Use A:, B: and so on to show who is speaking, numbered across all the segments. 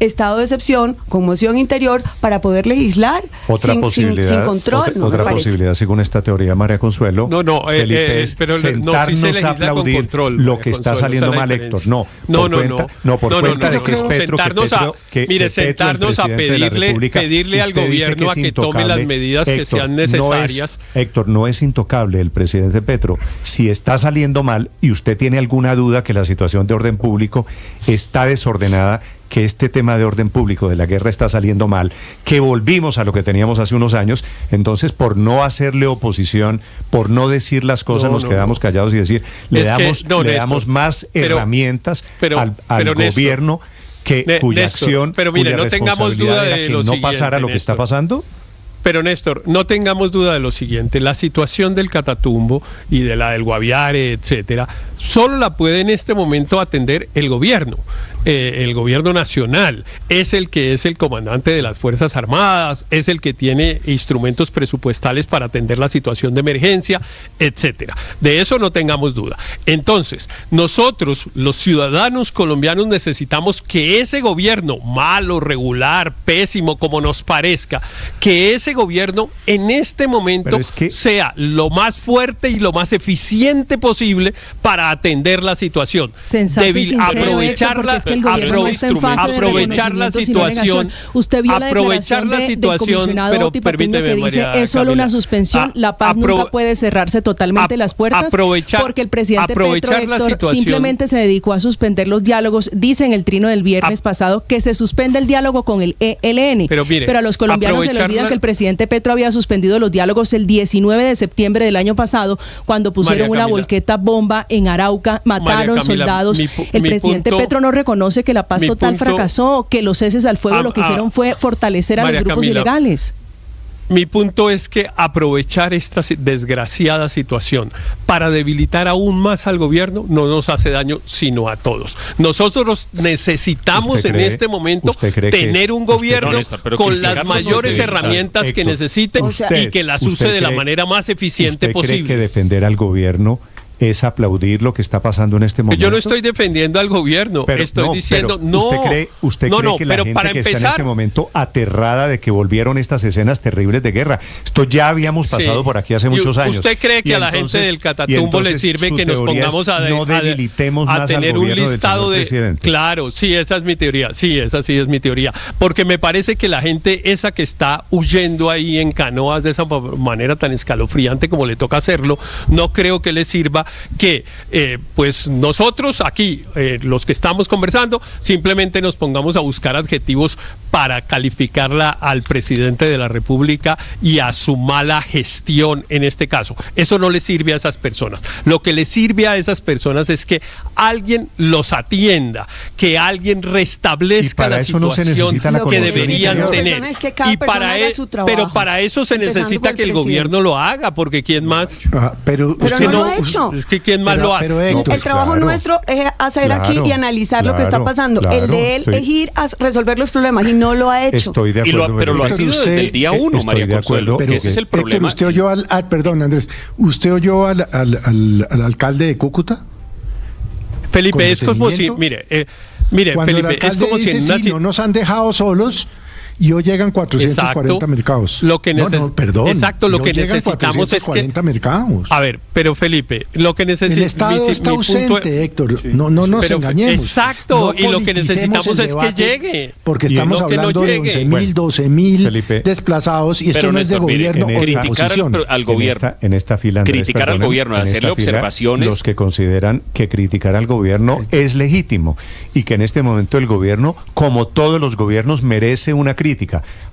A: estado de excepción, conmoción interior, para poder legislar
B: otra posibilidad,
A: sin control.
B: Otra posibilidad, según esta teoría, María Consuelo, Felipe, es pero sentarnos a aplaudir control, lo que está saliendo mal, Héctor. Por cuenta de que es Petro,
C: sentarnos a pedirle al gobierno a que tome las medidas que sean necesarias.
B: Héctor, no es intocable el presidente Petro. Si está saliendo mal y usted tiene alguna duda que la situación de orden público está desordenada, que este tema de orden público de la guerra está saliendo mal, que volvimos a lo que teníamos hace unos años, entonces por no hacerle oposición, por no decir las cosas, nos quedamos callados y decir, le damos más herramientas al gobierno cuya acción, cuya responsabilidad era que no pasara lo que está pasando.
C: Pero Néstor, no tengamos duda de lo siguiente: la situación del Catatumbo y de la del Guaviare, etcétera, solo la puede en este momento atender el gobierno nacional. Es el que es el comandante de las Fuerzas Armadas, es el que tiene instrumentos presupuestales para atender la situación de emergencia, etcétera. De eso no tengamos duda. Entonces, nosotros, los ciudadanos colombianos, necesitamos que ese gobierno, malo, regular, pésimo, como nos parezca, que ese gobierno en este momento sea lo más fuerte y lo más eficiente posible para atender la situación. Aprovechar la situación.
D: Usted vio la declaración del comisionado Tipateño que dice es solo una suspensión, la paz nunca puede cerrarse totalmente las puertas, porque el presidente Petro, Héctor, simplemente se dedicó a suspender los diálogos. Dice en el trino del viernes pasado que se suspende el diálogo con el ELN, pero a los colombianos se les olvida que el presidente Petro había suspendido los diálogos el 19 de septiembre del año pasado, cuando pusieron una volqueta bomba en Arauca, mataron soldados. El presidente Petro no reconoce que la paz total fracasó, que los ceses al fuego lo que hicieron fue fortalecer a los grupos ilegales.
C: Mi punto es que aprovechar esta desgraciada situación para debilitar aún más al gobierno no nos hace daño, sino a todos. Nosotros necesitamos en este momento tener un gobierno con las mayores herramientas que necesite y que las use de la manera más eficiente posible.
B: ¿Usted cree que defender al gobierno es aplaudir lo que está pasando en este momento?
C: Yo no estoy defendiendo al gobierno, estoy diciendo
B: ¿Usted cree que la gente que está en este momento aterrada de que volvieron estas escenas terribles de guerra? Esto ya habíamos pasado por aquí hace muchos años.
C: ¿Usted cree que a la gente del Catatumbo le sirve que nos pongamos a tener un listado de... Claro, sí, esa es mi teoría. Sí, esa sí es mi teoría. Porque me parece que la gente esa que está huyendo ahí en canoas de esa manera tan escalofriante como le toca hacerlo, no creo que le sirva que pues nosotros aquí, los que estamos conversando, simplemente nos pongamos a buscar adjetivos para calificarla al presidente de la República y a su mala gestión en este caso. Eso no le sirve a esas personas. Lo que le sirve a esas personas es que alguien los atienda, que alguien restablezca la situación que deberían tener. Pero para eso se necesita que el gobierno lo haga, porque ¿quién más?
A: Pero no lo ha hecho.
C: Es que ¿quién más lo hace?
A: Héctor, el trabajo nuestro es hacer aquí y analizar lo que está pasando. El de él es ir a resolver los problemas y no lo ha hecho.
B: Estoy de acuerdo.
E: Pero lo ha sido desde el día 1, María Consuelo, que ese es el problema.
F: Héctor, ¿usted oyó perdón, Andrés, ¿usted oyó al alcalde de Cúcuta?
C: Felipe, es como si, mire, Felipe, es como si en
F: no nos han dejado solos y hoy llegan 440 mercados.
C: Lo que lo que necesitamos es que
F: mercados.
C: A ver, pero Felipe, lo que necesitamos...
F: El Estado está ausente, Héctor. No nos engañemos.
C: Exacto, y lo que necesitamos es que llegue.
F: Porque estamos hablando de 11.000, 12.000 desplazados y esto no es de gobierno o de oposición.
E: Al gobierno.
B: En esta fila, Andrés,
E: criticar al gobierno, hacerle observaciones.
B: Los que consideran que criticar al gobierno es legítimo y que en este momento el gobierno, como todos los gobiernos, merece una crítica.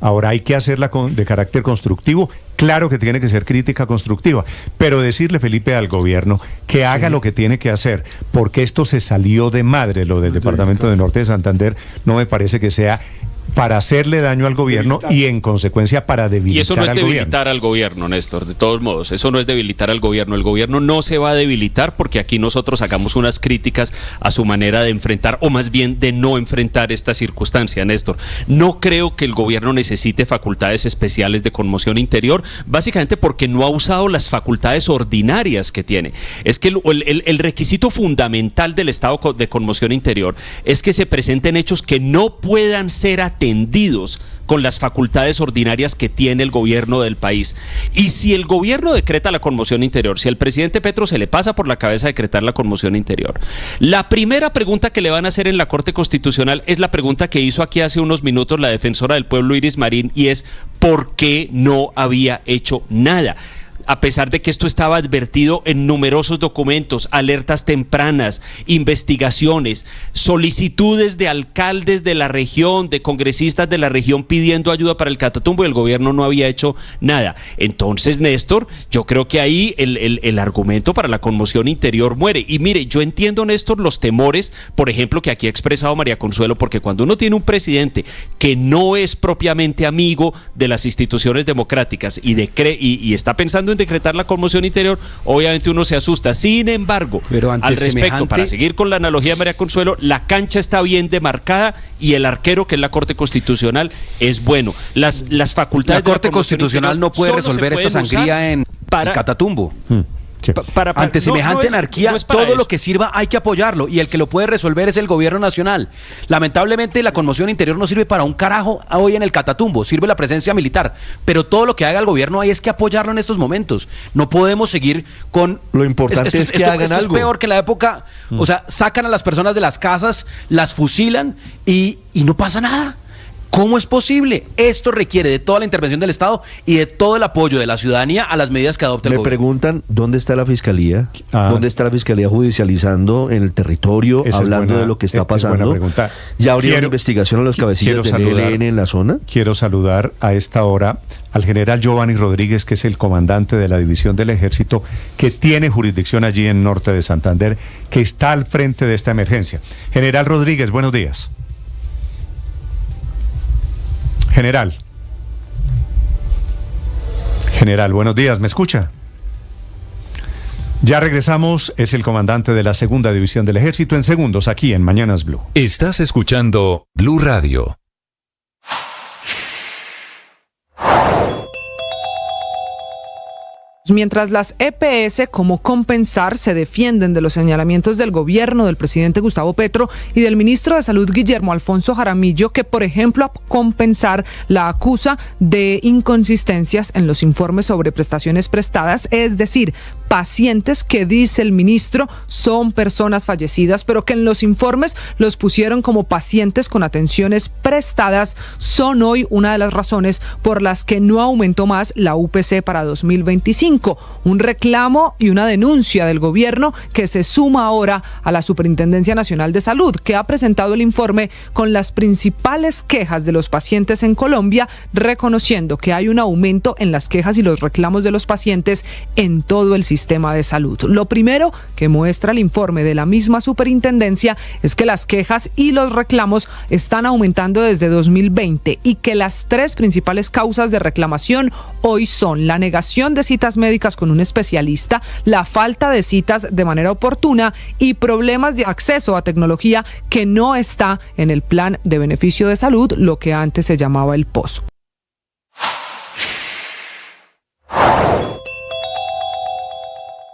B: Ahora hay que hacerla de carácter constructivo. Claro que tiene que ser crítica constructiva, pero decirle, Felipe, al gobierno que haga lo que tiene que hacer, porque esto se salió de madre, lo del Departamento de Norte de Santander, no me parece que sea para hacerle daño al gobierno y en consecuencia para debilitar al gobierno.
E: Y eso no es debilitar al gobierno, Néstor, de todos modos, eso no es debilitar al gobierno. El gobierno no se va a debilitar porque aquí nosotros sacamos unas críticas a su manera de enfrentar, o más bien de no enfrentar esta circunstancia, Néstor. No creo que el gobierno necesite facultades especiales de conmoción interior, básicamente porque no ha usado las facultades ordinarias que tiene. Es que el requisito fundamental del estado de conmoción interior es que se presenten hechos que no puedan ser atendidos con las facultades ordinarias que tiene el gobierno del país. Y si el gobierno decreta la conmoción interior, si al presidente Petro se le pasa por la cabeza decretar la conmoción interior, la primera pregunta que le van a hacer en la Corte Constitucional es la pregunta que hizo aquí hace unos minutos la defensora del pueblo Iris Marín, y es ¿por qué no había hecho nada? A pesar de que esto estaba advertido en numerosos documentos, alertas tempranas, investigaciones, solicitudes de alcaldes de la región, de congresistas de la región pidiendo ayuda para el Catatumbo, y el gobierno no había hecho nada. Entonces, Néstor, yo creo que ahí el argumento para la conmoción interior muere. Y mire, yo entiendo, Néstor, los temores, por ejemplo, que aquí ha expresado María Consuelo, porque cuando uno tiene un presidente que no es propiamente amigo de las instituciones democráticas y está pensando en decretar la conmoción interior, obviamente uno se asusta. Sin embargo, al respecto, para seguir con la analogía de María Consuelo, la cancha está bien demarcada y el arquero, que es la Corte Constitucional, es bueno. Las facultades
G: de la Corte Constitucional no puede resolver esta sangría en Catatumbo. Sí. Ante semejante anarquía, todo lo que sirva hay que apoyarlo, y el que lo puede resolver es el gobierno nacional. Lamentablemente la conmoción interior no sirve para un carajo hoy en el Catatumbo, sirve la presencia militar, pero todo lo que haga el gobierno ahí es que apoyarlo en estos momentos. No podemos seguir con...
F: Lo importante es que hagan algo.
G: Es peor que la época, o sea, sacan a las personas de las casas, las fusilan y no pasa nada. ¿Cómo es posible? Esto requiere de toda la intervención del Estado y de todo el apoyo de la ciudadanía a las medidas que adopte el gobierno.
F: Me preguntan, ¿dónde está la Fiscalía? ¿Dónde está la Fiscalía judicializando en el territorio, hablando de lo que está pasando? ¿Ya habría una investigación a los cabecillas del ELN en la zona?
B: Quiero saludar a esta hora al general Giovanni Rodríguez, que es el comandante de la División del Ejército, que tiene jurisdicción allí en norte de Santander, que está al frente de esta emergencia. General Rodríguez, buenos días. General, buenos días, ¿me escucha? Ya regresamos, es el comandante de la Segunda División del Ejército en segundos, aquí en Mañanas Blue.
H: Estás escuchando Blue Radio.
I: Mientras las EPS, como compensar, se defienden de los señalamientos del gobierno del presidente Gustavo Petro y del ministro de Salud Guillermo Alfonso Jaramillo, que por ejemplo a compensar la acusa de inconsistencias en los informes sobre prestaciones prestadas, es decir, pacientes que, dice el ministro, son personas fallecidas, pero que en los informes los pusieron como pacientes con atenciones prestadas, son hoy una de las razones por las que no aumentó más la UPC para 2025. Un reclamo y una denuncia del gobierno que se suma ahora a la Superintendencia Nacional de Salud, que ha presentado el informe con las principales quejas de los pacientes en Colombia, reconociendo que hay un aumento en las quejas y los reclamos de los pacientes en todo el sistema de salud. Lo primero que muestra el informe de la misma superintendencia es que las quejas y los reclamos están aumentando desde 2020 y que las tres principales causas de reclamación hoy son la negación de citas médicas con un especialista, la falta de citas de manera oportuna y problemas de acceso a tecnología que no está en el plan de beneficio de salud, lo que antes se llamaba el POS.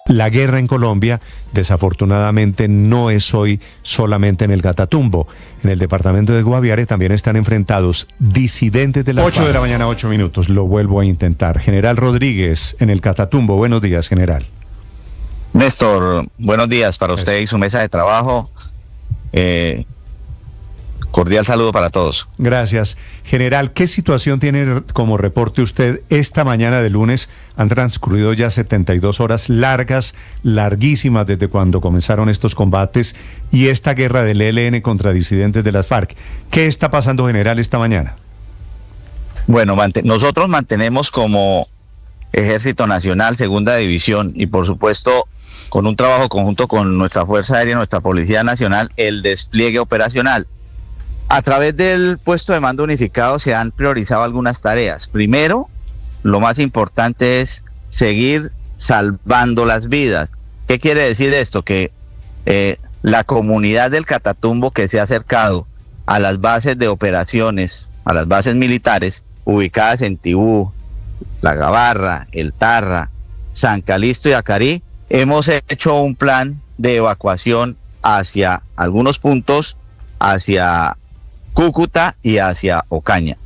B: La guerra en Colombia, desafortunadamente, no es hoy solamente en el Catatumbo. En el departamento de Guaviare también están enfrentados disidentes de la 8 de la mañana, 8 minutos. Lo vuelvo a intentar. General Rodríguez, en el Catatumbo. Buenos días, general.
J: Néstor, buenos días para usted y su mesa de trabajo. Cordial saludo para todos.
B: Gracias. General, ¿qué situación tiene como reporte usted esta mañana de lunes? Han transcurrido ya 72 horas largas, larguísimas desde cuando comenzaron estos combates y esta guerra del ELN contra disidentes de las FARC. ¿Qué está pasando, general, esta mañana?
J: Bueno, nosotros mantenemos como Ejército Nacional, Segunda División, y por supuesto con un trabajo conjunto con nuestra Fuerza Aérea, nuestra Policía Nacional, el despliegue operacional. A través del puesto de mando unificado se han priorizado algunas tareas. Primero, lo más importante es seguir salvando las vidas. ¿Qué quiere decir esto? Que la comunidad del Catatumbo que se ha acercado a las bases de operaciones, a las bases militares ubicadas en Tibú, La Gabarra, El Tarra, San Calixto y Acarí, hemos hecho un plan de evacuación hacia algunos puntos, hacia Cúcuta y hacia Ocaña.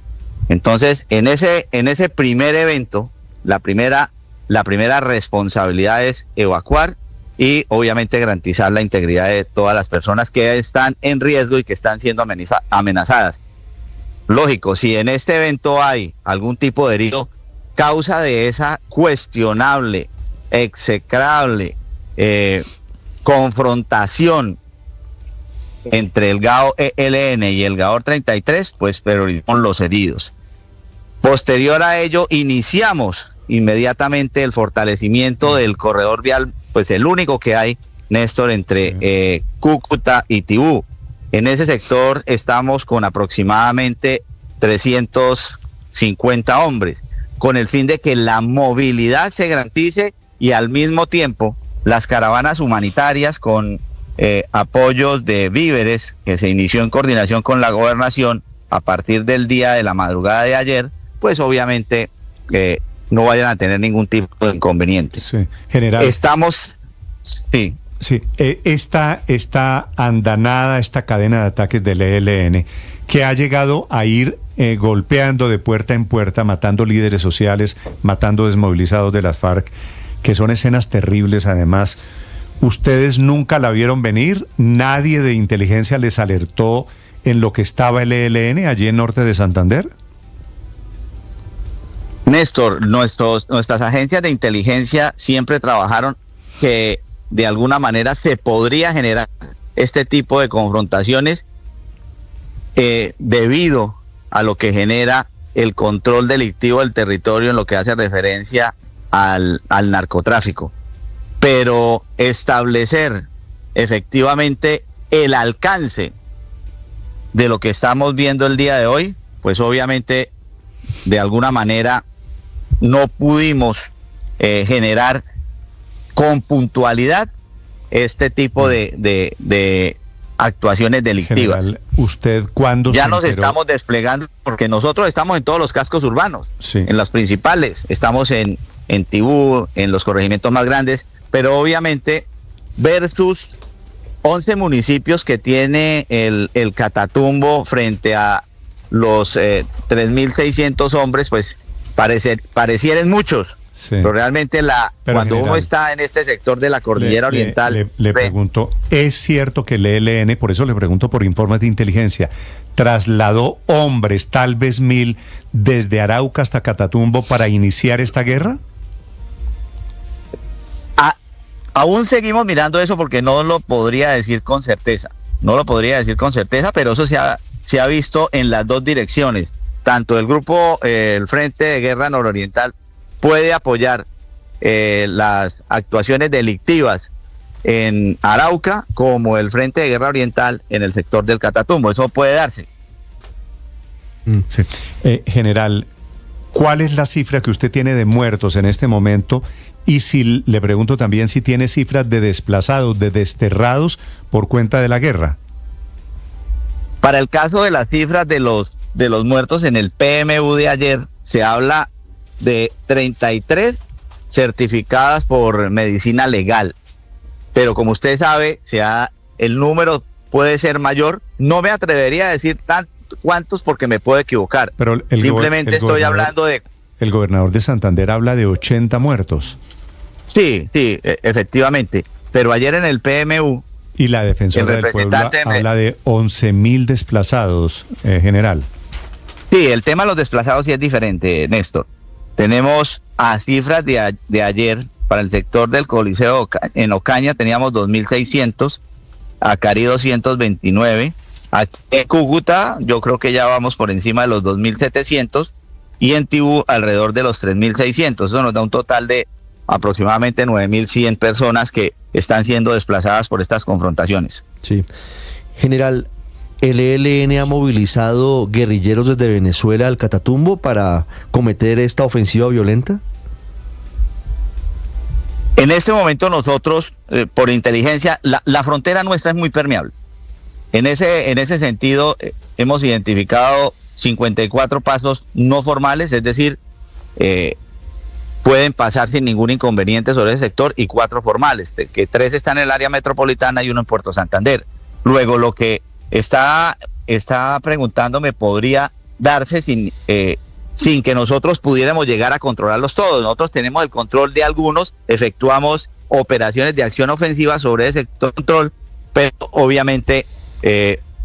J: Entonces, en ese primer evento, la primera responsabilidad es evacuar y obviamente garantizar la integridad de todas las personas que están en riesgo y que están siendo amenazadas. Lógico, si en este evento hay algún tipo de herido, causa de esa cuestionable, execrable confrontación entre el GAO-ELN y el GAO-33, pues priorizamos los heridos. Posterior a ello, iniciamos inmediatamente el fortalecimiento del corredor vial, pues el único que hay, Néstor, entre Cúcuta y Tibú. En ese sector estamos con aproximadamente 350 hombres, con el fin de que la movilidad se garantice y al mismo tiempo las caravanas humanitarias con apoyos de víveres que se inició en coordinación con la gobernación a partir del día de la madrugada de ayer, pues obviamente no vayan a tener ningún tipo de inconveniente.
B: Sí, general.
J: Estamos, sí.
B: Sí, esta andanada, esta cadena de ataques del ELN, que ha llegado a ir golpeando de puerta en puerta, matando líderes sociales, matando desmovilizados de las FARC, que son escenas terribles además. ¿Ustedes nunca la vieron venir? ¿Nadie de inteligencia les alertó en lo que estaba el ELN allí en norte de Santander?
J: Néstor, nuestras agencias de inteligencia siempre trabajaron que de alguna manera se podría generar este tipo de confrontaciones debido a lo que genera el control delictivo del territorio en lo que hace referencia al narcotráfico. Pero establecer efectivamente el alcance de lo que estamos viendo el día de hoy, pues obviamente de alguna manera no pudimos generar con puntualidad este tipo de actuaciones delictivas.
B: General, ¿usted cuándo
J: ya nos estamos desplegando? Porque nosotros estamos en todos los cascos urbanos, sí, en las principales, estamos en Tibú, en los corregimientos más grandes, pero obviamente versus 11 municipios que tiene el Catatumbo frente a los 3.600 hombres, pues parecieran muchos. Sí. Pero realmente cuando general, uno está en este sector de la cordillera oriental...
B: Le pregunto, ¿es cierto que el ELN, por eso le pregunto por informes de inteligencia, trasladó hombres, tal vez 1.000, desde Arauca hasta Catatumbo para iniciar esta guerra?
J: Aún seguimos mirando eso porque no lo podría decir con certeza. No lo podría decir con certeza, pero eso se ha visto en las dos direcciones. Tanto el grupo, el Frente de Guerra Nororiental, puede apoyar las actuaciones delictivas en Arauca, como el Frente de Guerra Oriental en el sector del Catatumbo. Eso puede darse.
B: Sí. General, ¿cuál es la cifra que usted tiene de muertos en este momento? Y si le pregunto también si tiene cifras de desplazados, de desterrados por cuenta de la guerra.
J: Para el caso de las cifras de los muertos en el PMU de ayer, se habla de 33 certificadas por medicina legal. Pero como usted sabe, el número puede ser mayor. No me atrevería a decir cuántos porque me puedo equivocar.
B: Pero
J: simplemente estoy hablando de...
B: El gobernador de Santander habla de 80 muertos.
J: Sí, efectivamente. Pero ayer en el PMU...
B: Y la defensora del pueblo habla de 11.000 desplazados, general.
J: Sí, el tema de los desplazados sí es diferente, Néstor. Tenemos a cifras de ayer para el sector del Coliseo en Ocaña teníamos 2.600, Acarí 229, aquí en Cúcuta yo creo que ya vamos por encima de los 2.700 y en Tibú alrededor de los 3.600. Eso nos da un total de aproximadamente 9.100 personas que están siendo desplazadas por estas confrontaciones.
F: Sí. General, ¿El ELN ha movilizado guerrilleros desde Venezuela al Catatumbo para cometer esta ofensiva violenta?
J: En este momento nosotros, por inteligencia, la frontera nuestra es muy permeable. En ese sentido, hemos identificado 54 pasos no formales, es decir, pueden pasar sin ningún inconveniente sobre ese sector, y 4 formales, que 3 están en el área metropolitana y 1 en Puerto Santander. Luego, lo que está preguntándome podría darse sin que nosotros pudiéramos llegar a controlarlos todos. Nosotros tenemos el control de algunos, efectuamos operaciones de acción ofensiva sobre ese control, pero obviamente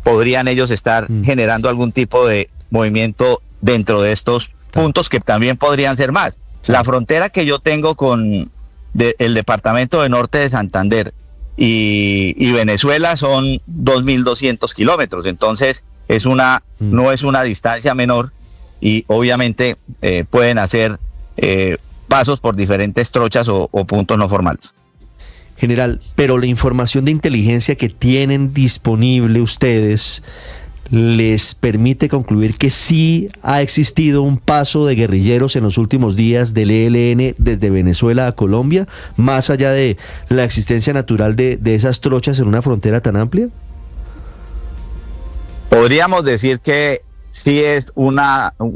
J: podrían ellos estar generando algún tipo de movimiento dentro de estos puntos, que también podrían ser más. La frontera que yo tengo con el departamento de Norte de Santander y Venezuela son 2.200 kilómetros, entonces no es una distancia menor, y obviamente pueden hacer pasos por diferentes trochas o puntos no formales.
F: General, pero la información de inteligencia que tienen disponible ustedes les permite concluir que sí ha existido un paso de guerrilleros en los últimos días del ELN desde Venezuela a Colombia, más allá de la existencia natural de esas trochas en una frontera tan amplia.
J: Podríamos decir que sí es un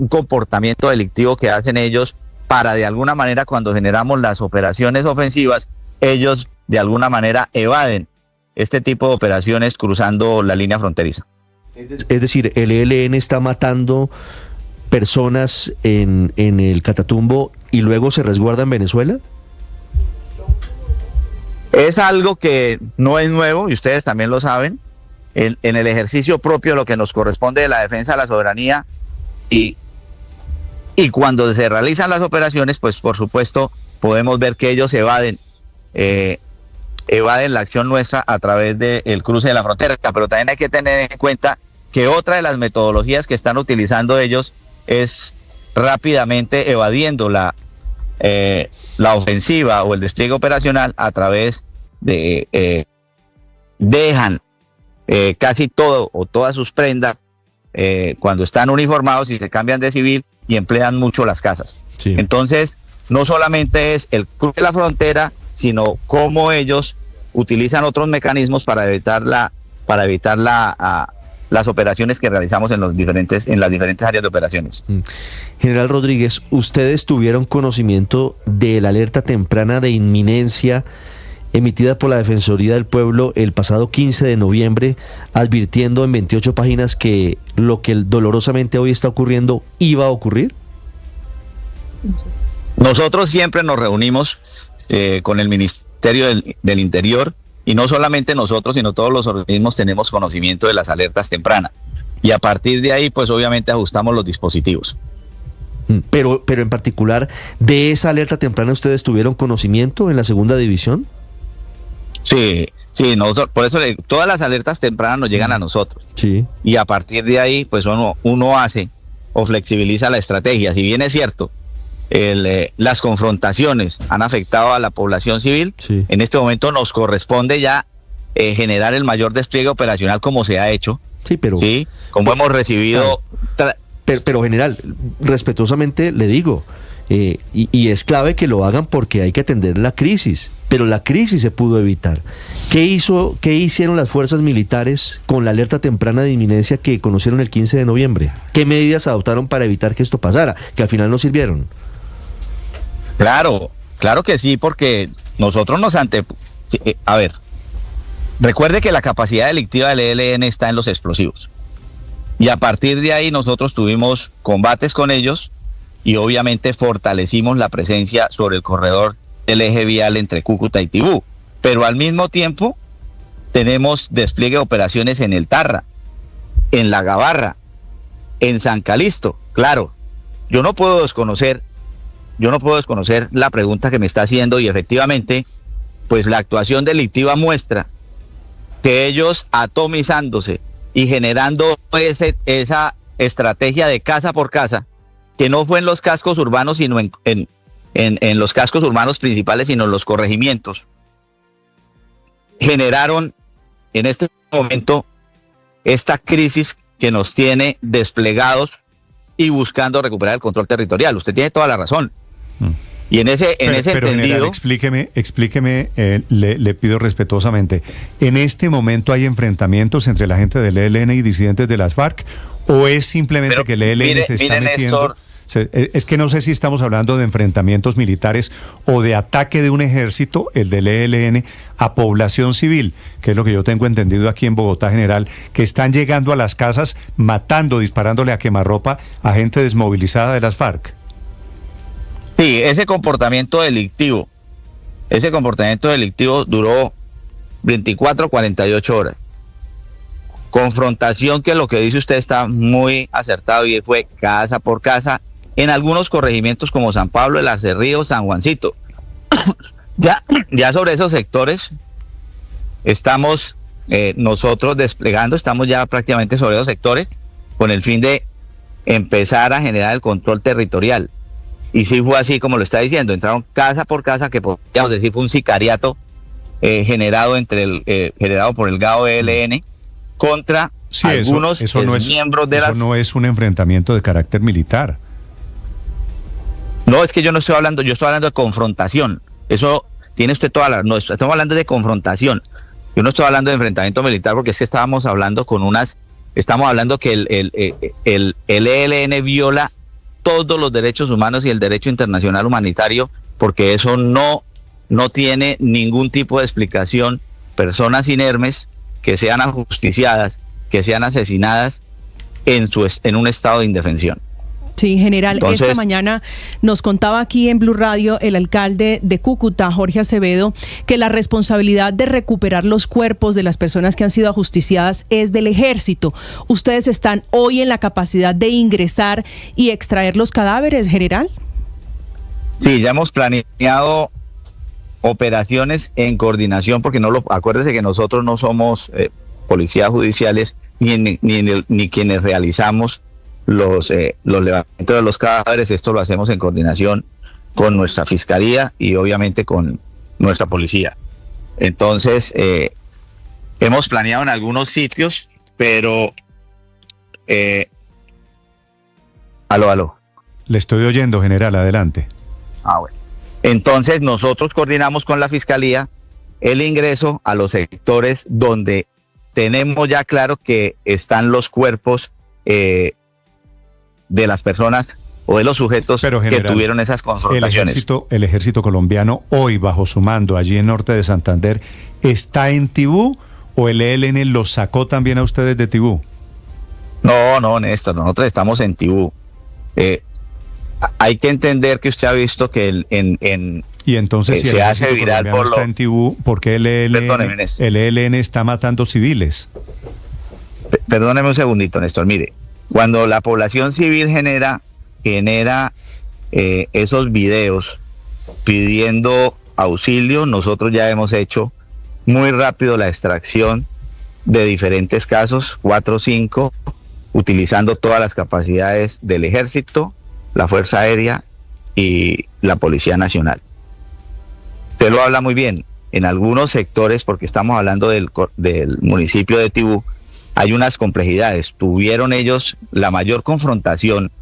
J: comportamiento delictivo que hacen ellos para, de alguna manera, cuando generamos las operaciones ofensivas, ellos de alguna manera evaden este tipo de operaciones cruzando la línea fronteriza.
F: Es decir, el ELN está matando personas en el Catatumbo y luego se resguarda en Venezuela.
J: Es algo que no es nuevo, y ustedes también lo saben. En el ejercicio propio, lo que nos corresponde de la defensa de la soberanía, y cuando se realizan las operaciones, pues por supuesto podemos ver que ellos evaden la acción nuestra a través del cruce de la frontera. Pero también hay que tener en cuenta que otra de las metodologías que están utilizando ellos es rápidamente evadiendo la ofensiva o el despliegue operacional a través de dejan casi todo o todas sus prendas cuando están uniformados y se cambian de civil, y emplean mucho las casas. Sí. Entonces, no solamente es el cruce de la frontera, sino cómo ellos utilizan otros mecanismos para evitar las operaciones que realizamos en las diferentes áreas de operaciones.
F: General Rodríguez, ¿ustedes tuvieron conocimiento de la alerta temprana de inminencia emitida por la Defensoría del Pueblo el pasado 15 de noviembre, advirtiendo en 28 páginas que lo que dolorosamente hoy está ocurriendo iba a ocurrir?
J: Nosotros siempre nos reunimos con el Ministerio del Interior, y no solamente nosotros, sino todos los organismos tenemos conocimiento de las alertas tempranas, y a partir de ahí pues obviamente ajustamos los dispositivos.
F: Pero en particular, ¿de esa alerta temprana ustedes tuvieron conocimiento en la segunda división?
J: Sí, nosotros, por eso todas las alertas tempranas nos llegan a nosotros.
F: Sí.
J: Y a partir de ahí, pues uno hace o flexibiliza la estrategia. Si bien es cierto, las confrontaciones han afectado a la población civil, sí, en este momento nos corresponde ya generar el mayor despliegue operacional como se ha hecho.
F: Sí, pero...
J: Sí, como hemos recibido...
F: Pero general, respetuosamente le digo, y es clave que lo hagan porque hay que atender la crisis, pero la crisis se pudo evitar. ¿Qué hicieron las fuerzas militares con la alerta temprana de inminencia que conocieron el 15 de noviembre? ¿Qué medidas adoptaron para evitar que esto pasara, que al final no sirvieron?
J: Claro que sí, porque nosotros a ver, recuerde que la capacidad delictiva del ELN está en los explosivos, y a partir de ahí nosotros tuvimos combates con ellos, y obviamente fortalecimos la presencia sobre el corredor del eje vial entre Cúcuta y Tibú, pero al mismo tiempo tenemos despliegue de operaciones en el Tarra, en la Gabarra, en San Calixto. Claro, yo no puedo desconocer la pregunta que me está haciendo, y efectivamente pues la actuación delictiva muestra que ellos, atomizándose y generando esa estrategia de casa por casa, que no fue en los cascos urbanos, sino en los cascos urbanos principales, sino en los corregimientos, generaron en este momento esta crisis que nos tiene desplegados y buscando recuperar el control territorial. Usted tiene toda la razón. Y en ese
B: pero
J: entendido...
B: General, explíqueme, le pido respetuosamente, ¿en este momento hay enfrentamientos entre la gente del ELN y disidentes de las FARC? ¿O es simplemente que el ELN se está metiendo? Es que no sé si estamos hablando de enfrentamientos militares o de ataque de un ejército, el del ELN, a población civil, que es lo que yo tengo entendido aquí en Bogotá, general, que están llegando a las casas, matando, disparándole a quemarropa a gente desmovilizada de las FARC.
J: Sí, ese comportamiento delictivo duró 24, 48 horas. Confrontación que lo que dice usted está muy acertado y fue casa por casa en algunos corregimientos como San Pablo, El Acerrío, San Juancito. ya sobre esos sectores estamos nosotros desplegando, estamos ya prácticamente sobre esos sectores con el fin de empezar a generar el control territorial. Y sí fue así como lo está diciendo, entraron casa por casa, que podríamos decir fue un sicariato generado por el GAO ELN contra algunos miembros de las...
B: Eso no es un enfrentamiento de carácter militar.
J: No, es que yo estoy hablando de confrontación. Eso tiene usted toda la... No, estamos hablando de confrontación. Yo no estoy hablando de enfrentamiento militar porque es que estamos hablando que el ELN viola todos los derechos humanos y el derecho internacional humanitario, porque eso no tiene ningún tipo de explicación. Personas inermes que sean ajusticiadas, que sean asesinadas en un estado de indefensión.
D: Sí, general, entonces, esta mañana nos contaba aquí en Blue Radio el alcalde de Cúcuta, Jorge Acevedo, que la responsabilidad de recuperar los cuerpos de las personas que han sido ajusticiadas es del ejército. ¿Ustedes están hoy en la capacidad de ingresar y extraer los cadáveres, general?
J: Sí, ya hemos planeado operaciones en coordinación, porque acuérdese que nosotros no somos policías judiciales ni quienes realizamos los levantamientos de los cadáveres. Esto lo hacemos en coordinación con nuestra fiscalía y obviamente con nuestra policía. Entonces, hemos planeado en algunos sitios, pero... Aló.
B: Le estoy oyendo, general, adelante.
J: Bueno. Entonces, nosotros coordinamos con la fiscalía el ingreso a los sectores donde tenemos ya claro que están los cuerpos de las personas o de los sujetos que tuvieron esas confrontaciones.
B: El ejército colombiano hoy, bajo su mando, allí en norte de Santander, ¿está en Tibú o el ELN los sacó también a ustedes de Tibú?
J: No, Néstor, nosotros estamos en Tibú. Hay que entender que usted ha visto que
B: y entonces si
J: se hace viral por
B: está en Tibú, ¿por qué el ELN está matando civiles?
J: Perdóneme un segundito, Néstor. Mire, cuando la población civil genera esos videos pidiendo auxilio, nosotros ya hemos hecho muy rápido la extracción de diferentes casos, 4 o 5, utilizando todas las capacidades del ejército, la Fuerza Aérea y la Policía Nacional. Usted lo habla muy bien. En algunos sectores, porque estamos hablando del municipio de Tibú, hay unas complejidades. Tuvieron ellos la mayor confrontación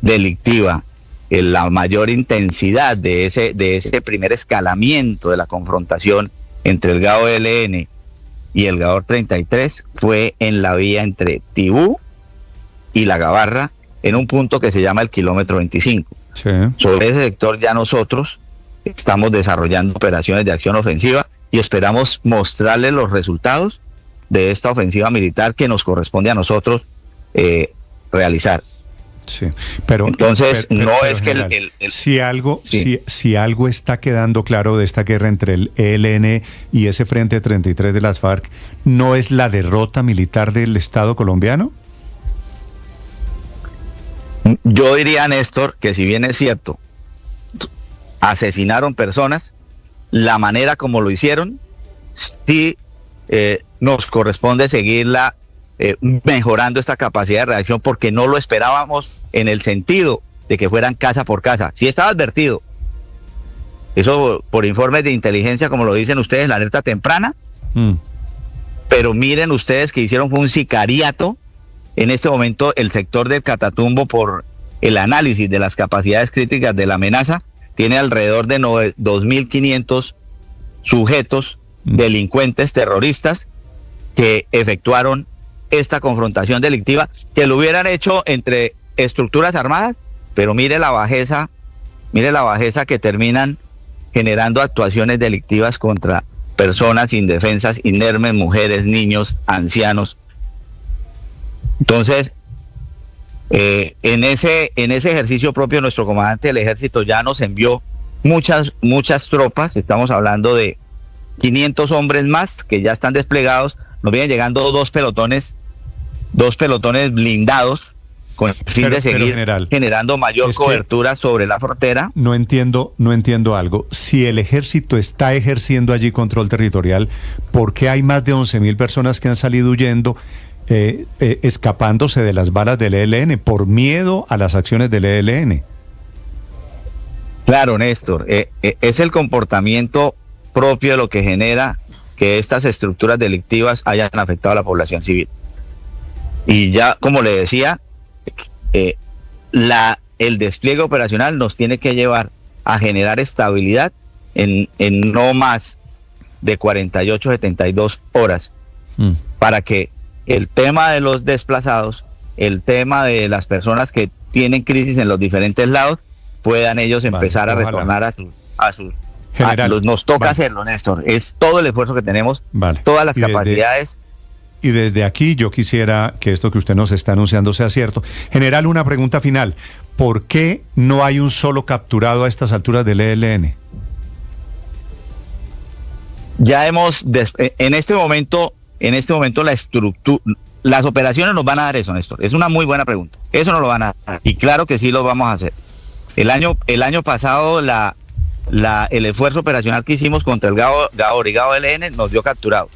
J: delictiva, la mayor intensidad de ese primer escalamiento de la confrontación entre el GAO ELN y el GAOR 33 fue en la vía entre Tibú y La Gabarra, en un punto que se llama el kilómetro 25. Sí. Sobre ese sector ya nosotros estamos desarrollando operaciones de acción ofensiva y esperamos mostrarles los resultados de esta ofensiva militar que nos corresponde a nosotros realizar.
B: Sí, pero
J: entonces no es
B: general,
J: que
B: si algo está quedando claro de esta guerra entre el ELN y ese Frente 33 de las FARC, ¿no es la derrota militar del Estado colombiano?
J: Yo diría, Néstor, que si bien es cierto, asesinaron personas, la manera como lo hicieron, sí nos corresponde seguirla mejorando esta capacidad de reacción, porque no lo esperábamos en el sentido de que fueran casa por casa. Sí estaba advertido, eso por informes de inteligencia, como lo dicen ustedes, la alerta temprana, pero miren ustedes que hicieron fue un sicariato. En este momento el sector del Catatumbo, por el análisis de las capacidades críticas de la amenaza, tiene alrededor de 2.500 sujetos, delincuentes, terroristas, que efectuaron esta confrontación delictiva, que lo hubieran hecho entre estructuras armadas, pero mire la bajeza que terminan generando actuaciones delictivas contra personas indefensas, inermes, mujeres, niños, ancianos. Entonces, en ese ejercicio propio, nuestro comandante del ejército ya nos envió muchas tropas. Estamos hablando de 500 hombres más que ya están desplegados. Nos vienen llegando dos pelotones blindados con el fin de seguir generando mayor cobertura sobre la frontera.
B: No entiendo algo. Si el ejército está ejerciendo allí control territorial, ¿por qué hay más de 11.000 personas que han salido huyendo, escapándose de las balas del ELN, por miedo a las acciones del ELN?
J: Claro, Néstor, es el comportamiento propio de lo que genera que estas estructuras delictivas hayan afectado a la población civil. Y ya, como le decía, el despliegue operacional nos tiene que llevar a generar estabilidad en no más de 48, 72 horas, para que el tema de los desplazados, el tema de las personas que tienen crisis en los diferentes lados, puedan ellos empezar a retornar a sus General, nos toca hacerlo, Néstor. Es todo el esfuerzo que tenemos, todas las capacidades.
B: Y desde aquí yo quisiera que esto que usted nos está anunciando sea cierto. General, una pregunta final. ¿Por qué no hay un solo capturado a estas alturas del ELN?
J: Ya en este momento la estructura, las operaciones nos van a dar eso, Néstor. Es una muy buena pregunta. Eso nos lo van a dar. Y claro que sí lo vamos a hacer. El año pasado el esfuerzo operacional que hicimos contra el GAO Brigado ELN nos dio capturado.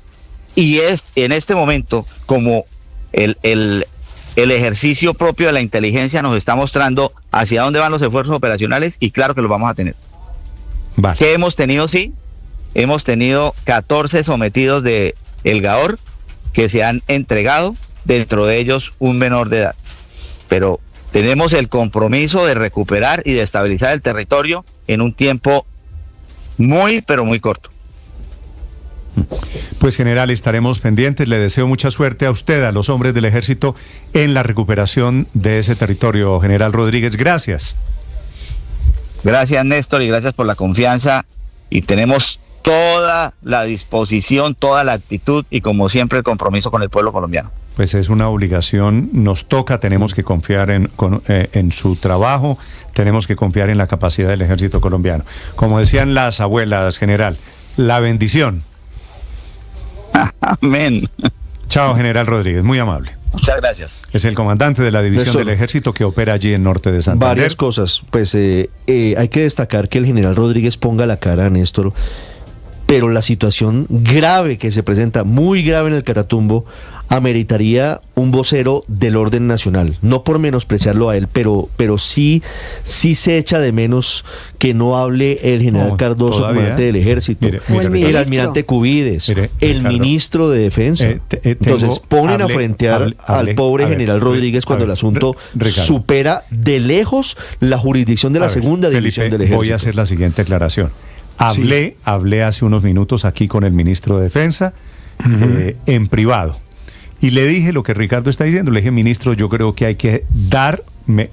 J: Y es en este momento, como el ejercicio propio de la inteligencia nos está mostrando hacia dónde van los esfuerzos operacionales, y claro que los vamos a tener. Vale. ¿Qué hemos tenido? Sí, hemos tenido 14 sometidos de el GAOR que se han entregado, dentro de ellos un menor de edad. Pero tenemos el compromiso de recuperar y de estabilizar el territorio en un tiempo muy, pero muy corto.
B: Pues, general, estaremos pendientes. Le deseo mucha suerte a usted, a los hombres del ejército, en la recuperación de ese territorio. General Rodríguez, gracias.
J: Gracias, Néstor, y gracias por la confianza. Y tenemos toda la disposición, toda la actitud y, como siempre, el compromiso con el pueblo colombiano.
B: Pues es una obligación, nos toca, tenemos que confiar en su trabajo, tenemos que confiar en la capacidad del ejército colombiano. Como decían las abuelas, general, la bendición.
J: Amén.
B: Chao, general Rodríguez, muy amable.
J: Muchas gracias.
B: Es el comandante de la división del ejército que opera allí en Norte de Santander.
F: Varias cosas, pues hay que destacar que el general Rodríguez ponga la cara, Néstor, pero la situación grave que se presenta, muy grave en el Catatumbo, ameritaría un vocero del orden nacional, no por menospreciarlo a él, pero sí se echa de menos que no hable el general Cardoso, comandante del ejército, el almirante Cubides, el ministro de defensa. Entonces ponen a frentear al pobre general Rodríguez cuando el asunto supera de lejos la jurisdicción de la segunda división del ejército.
B: Voy a hacer la siguiente aclaración. Hablé hace unos minutos aquí con el ministro de Defensa, en privado. Y le dije lo que Ricardo está diciendo. Le dije, ministro, yo creo que hay que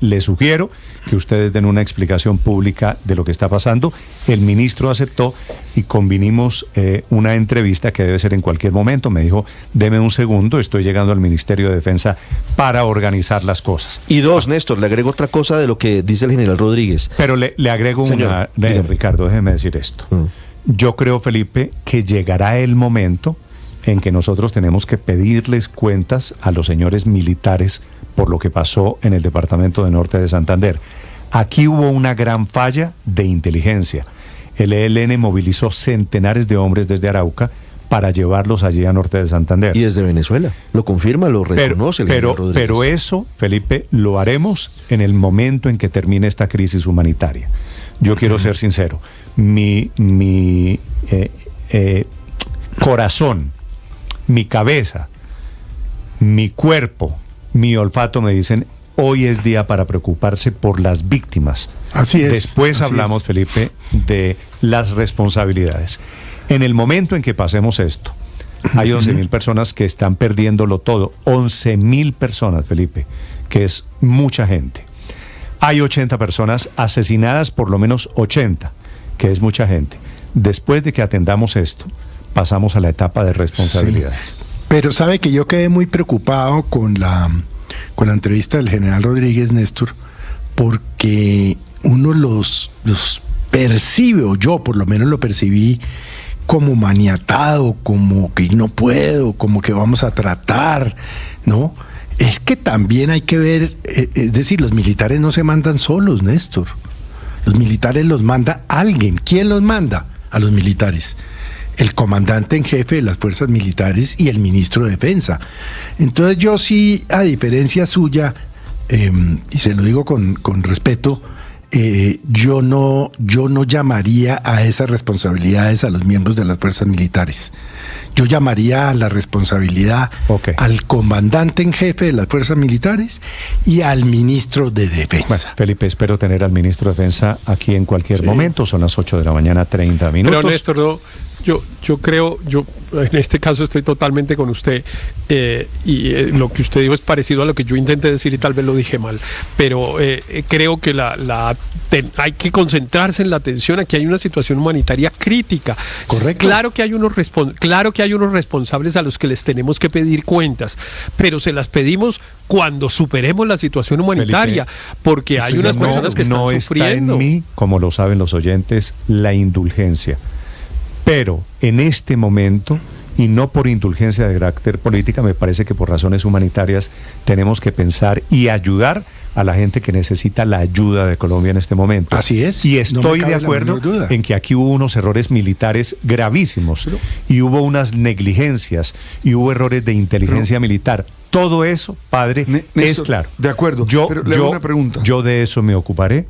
B: le sugiero que ustedes den una explicación pública de lo que está pasando. El ministro aceptó y convinimos una entrevista que debe ser en cualquier momento. Me dijo, deme un segundo, estoy llegando al Ministerio de Defensa para organizar las cosas.
F: Y dos, Néstor, le agrego otra cosa de lo que dice el general Rodríguez.
B: Pero le agrego una, Ricardo, déjeme decir esto. Yo creo, Felipe, que llegará el momento en que nosotros tenemos que pedirles cuentas a los señores militares por lo que pasó en el departamento de Norte de Santander. Aquí hubo una gran falla de inteligencia. El ELN movilizó centenares de hombres desde Arauca para llevarlos allí a Norte de Santander.
F: Y desde Venezuela, lo confirma, lo reconoce el general Rodríguez.
B: Pero eso, Felipe, lo haremos en el momento en que termine esta crisis humanitaria. Yo quiero ser sincero, mi corazón mi cabeza, mi cuerpo, mi olfato me dicen, hoy es día para preocuparse por las víctimas.
K: Así es.
B: Después hablamos, Felipe, de las responsabilidades. En el momento en que pasemos esto, hay 11.000 personas que están perdiéndolo todo. 11.000 personas, Felipe, que es mucha gente. Hay 80 personas asesinadas, por lo menos 80, que es mucha gente. Después de que atendamos esto, pasamos a la etapa de responsabilidades.
K: Sí. Pero sabe que yo quedé muy preocupado con la entrevista del general Rodríguez, Néstor, porque uno los percibe, o yo por lo menos lo percibí, como maniatado, como que no puedo, como que vamos a tratar, ¿no? Es que también hay que ver, es decir, los militares no se mandan solos, Néstor. Los militares los manda alguien. ¿Quién los manda a los militares? El comandante en jefe de las fuerzas militares y el ministro de Defensa. Entonces yo sí, a diferencia suya, y se lo digo con respeto, yo no llamaría a esas responsabilidades a los miembros de las fuerzas militares. Yo llamaría a la responsabilidad al comandante en jefe de las fuerzas militares y al ministro de Defensa.
B: Bueno, Felipe, espero tener al ministro de Defensa aquí en cualquier momento. Son las 8 de la mañana, 30 minutos.
C: Pero Néstor, no, yo creo, en este caso estoy totalmente con usted, lo que usted dijo es parecido a lo que yo intenté decir y tal vez lo dije mal, pero creo que hay que concentrarse en la atención. Aquí hay una situación humanitaria crítica.
K: Correcto.
C: Claro que hay unos responsables a los que les tenemos que pedir cuentas, pero se las pedimos cuando superemos la situación humanitaria, Felipe, porque hay unas personas que están sufriendo.
B: No está en mí, como lo saben los oyentes, la indulgencia. Pero en este momento, y no por indulgencia de carácter política, me parece que por razones humanitarias tenemos que pensar y ayudar a la gente que necesita la ayuda de Colombia en este momento.
K: Así es.
B: Y estoy de acuerdo en que aquí hubo unos errores militares gravísimos, y hubo unas negligencias, y hubo errores de inteligencia militar. Todo eso, padre,
K: Néstor,
B: es claro.
K: De acuerdo, pero le hago una pregunta.
B: Yo de eso me ocuparé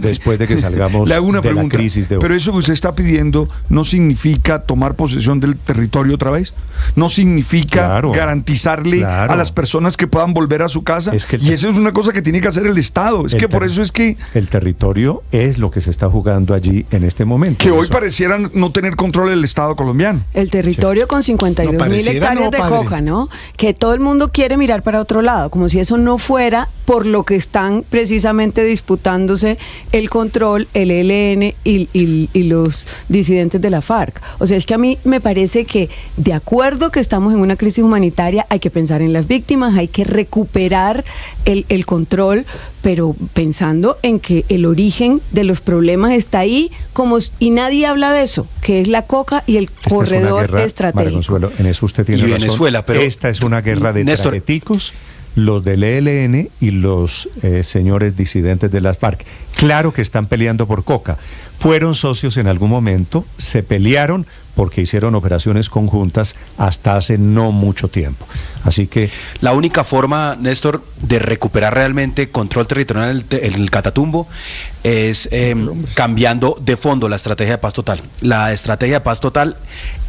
B: después de que salgamos
K: le hago una
B: de
K: pregunta,
B: la crisis de hoy.
K: Pero eso que usted está pidiendo no significa tomar posesión del territorio otra vez, no significa garantizarle a las personas que puedan volver a su casa, y eso es una cosa que tiene que hacer el Estado. Es que por eso es que
B: el territorio es lo que se está jugando allí en este momento.
K: Que hoy pareciera no tener control del Estado colombiano.
A: El territorio con 52.000 hectáreas de coca, ¿no? Que todo el mundo quiere mirar para otro lado, como si eso no fuera por lo que están precisamente disputándose el control, el ELN y los disidentes de la FARC. O sea, es que a mí me parece que, de acuerdo que estamos en una crisis humanitaria, hay que pensar en las víctimas, hay que recuperar el control, pero pensando en que el origen de los problemas está ahí, y nadie habla de eso, que es la coca y el corredor estratégico.
B: María Consuelo, en eso usted tiene razón.
G: Venezuela, pero
B: esta es una guerra de trajeticos, los del ELN y los señores disidentes de las FARC. Claro que están peleando por coca. Fueron socios en algún momento, se pelearon porque hicieron operaciones conjuntas hasta hace no mucho tiempo. Así que
G: la única forma, Néstor, de recuperar realmente control territorial en el Catatumbo es cambiando de fondo la estrategia de paz total. La estrategia de paz total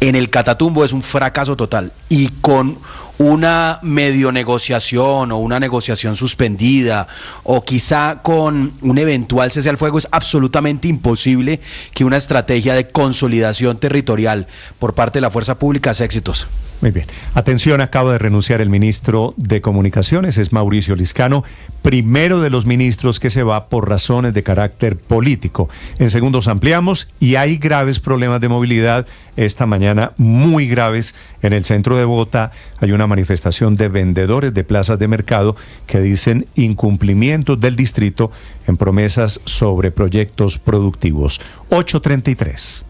G: en el Catatumbo es un fracaso total, y con una medio negociación o una negociación suspendida, o quizá con un eventual cese al fuego, es absolutamente imposible que una estrategia de consolidación territorial por parte de la fuerza pública sea exitosa.
B: Muy bien. Atención, acaba de renunciar el ministro de Comunicaciones, es Mauricio Liscano, primero de los ministros que se va por razones de carácter político. En segundos ampliamos, y hay graves problemas de movilidad esta mañana, muy graves, en el centro de Bogotá. Hay una manifestación de vendedores de plazas de mercado que dicen incumplimientos del distrito en promesas sobre proyectos productivos. 8:33.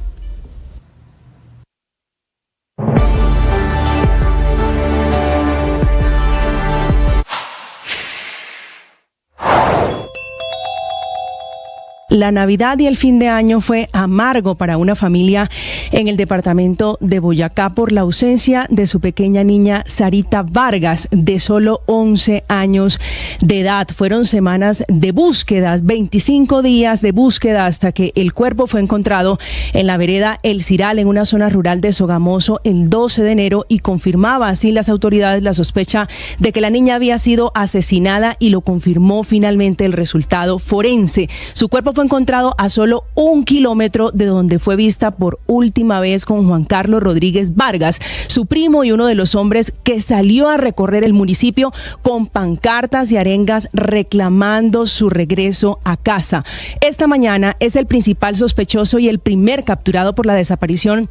D: La Navidad y el fin de año fue amargo para una familia en el departamento de Boyacá por la ausencia de su pequeña niña Sarita Vargas, de solo 11 años de edad. Fueron semanas de búsquedas, 25 días de búsqueda hasta que el cuerpo fue encontrado en la vereda El Ciral, en una zona rural de Sogamoso, el 12 de enero, y confirmaba así las autoridades la sospecha de que la niña había sido asesinada, y lo confirmó finalmente el resultado forense. Su cuerpo fue encontrado a solo 1 kilómetro de donde fue vista por última vez con Juan Carlos Rodríguez Vargas, su primo y uno de los hombres que salió a recorrer el municipio con pancartas y arengas reclamando su regreso a casa. Esta mañana es el principal sospechoso y el primer capturado por la desaparición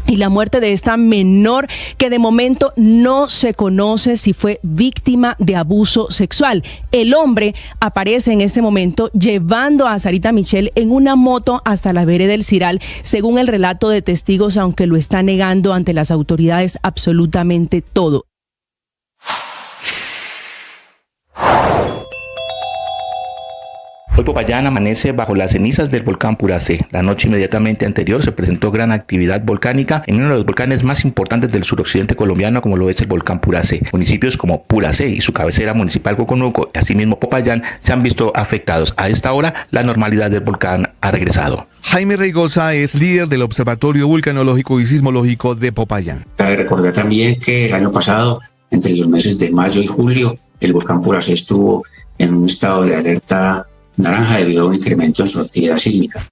D: y la muerte de esta menor, que de momento no se conoce si fue víctima de abuso sexual. El hombre aparece en este momento llevando a Sarita Michelle en una moto hasta la vereda del Ciral, según el relato de testigos, aunque lo está negando ante las autoridades absolutamente todo.
L: Hoy Popayán amanece bajo las cenizas del volcán Puracé. La noche inmediatamente anterior se presentó gran actividad volcánica en uno de los volcanes más importantes del suroccidente colombiano, como lo es el volcán Puracé. Municipios como Puracé y su cabecera municipal Coconuco, y asimismo Popayán, se han visto afectados. A esta hora, la normalidad del volcán ha regresado.
M: Jaime Reigosa es líder del Observatorio Vulcanológico y Sismológico de Popayán.
N: Cabe recordar también que el año pasado, entre los meses de mayo y julio, el volcán Puracé estuvo en un estado de alerta naranja debido a un incremento en su actividad sísmica.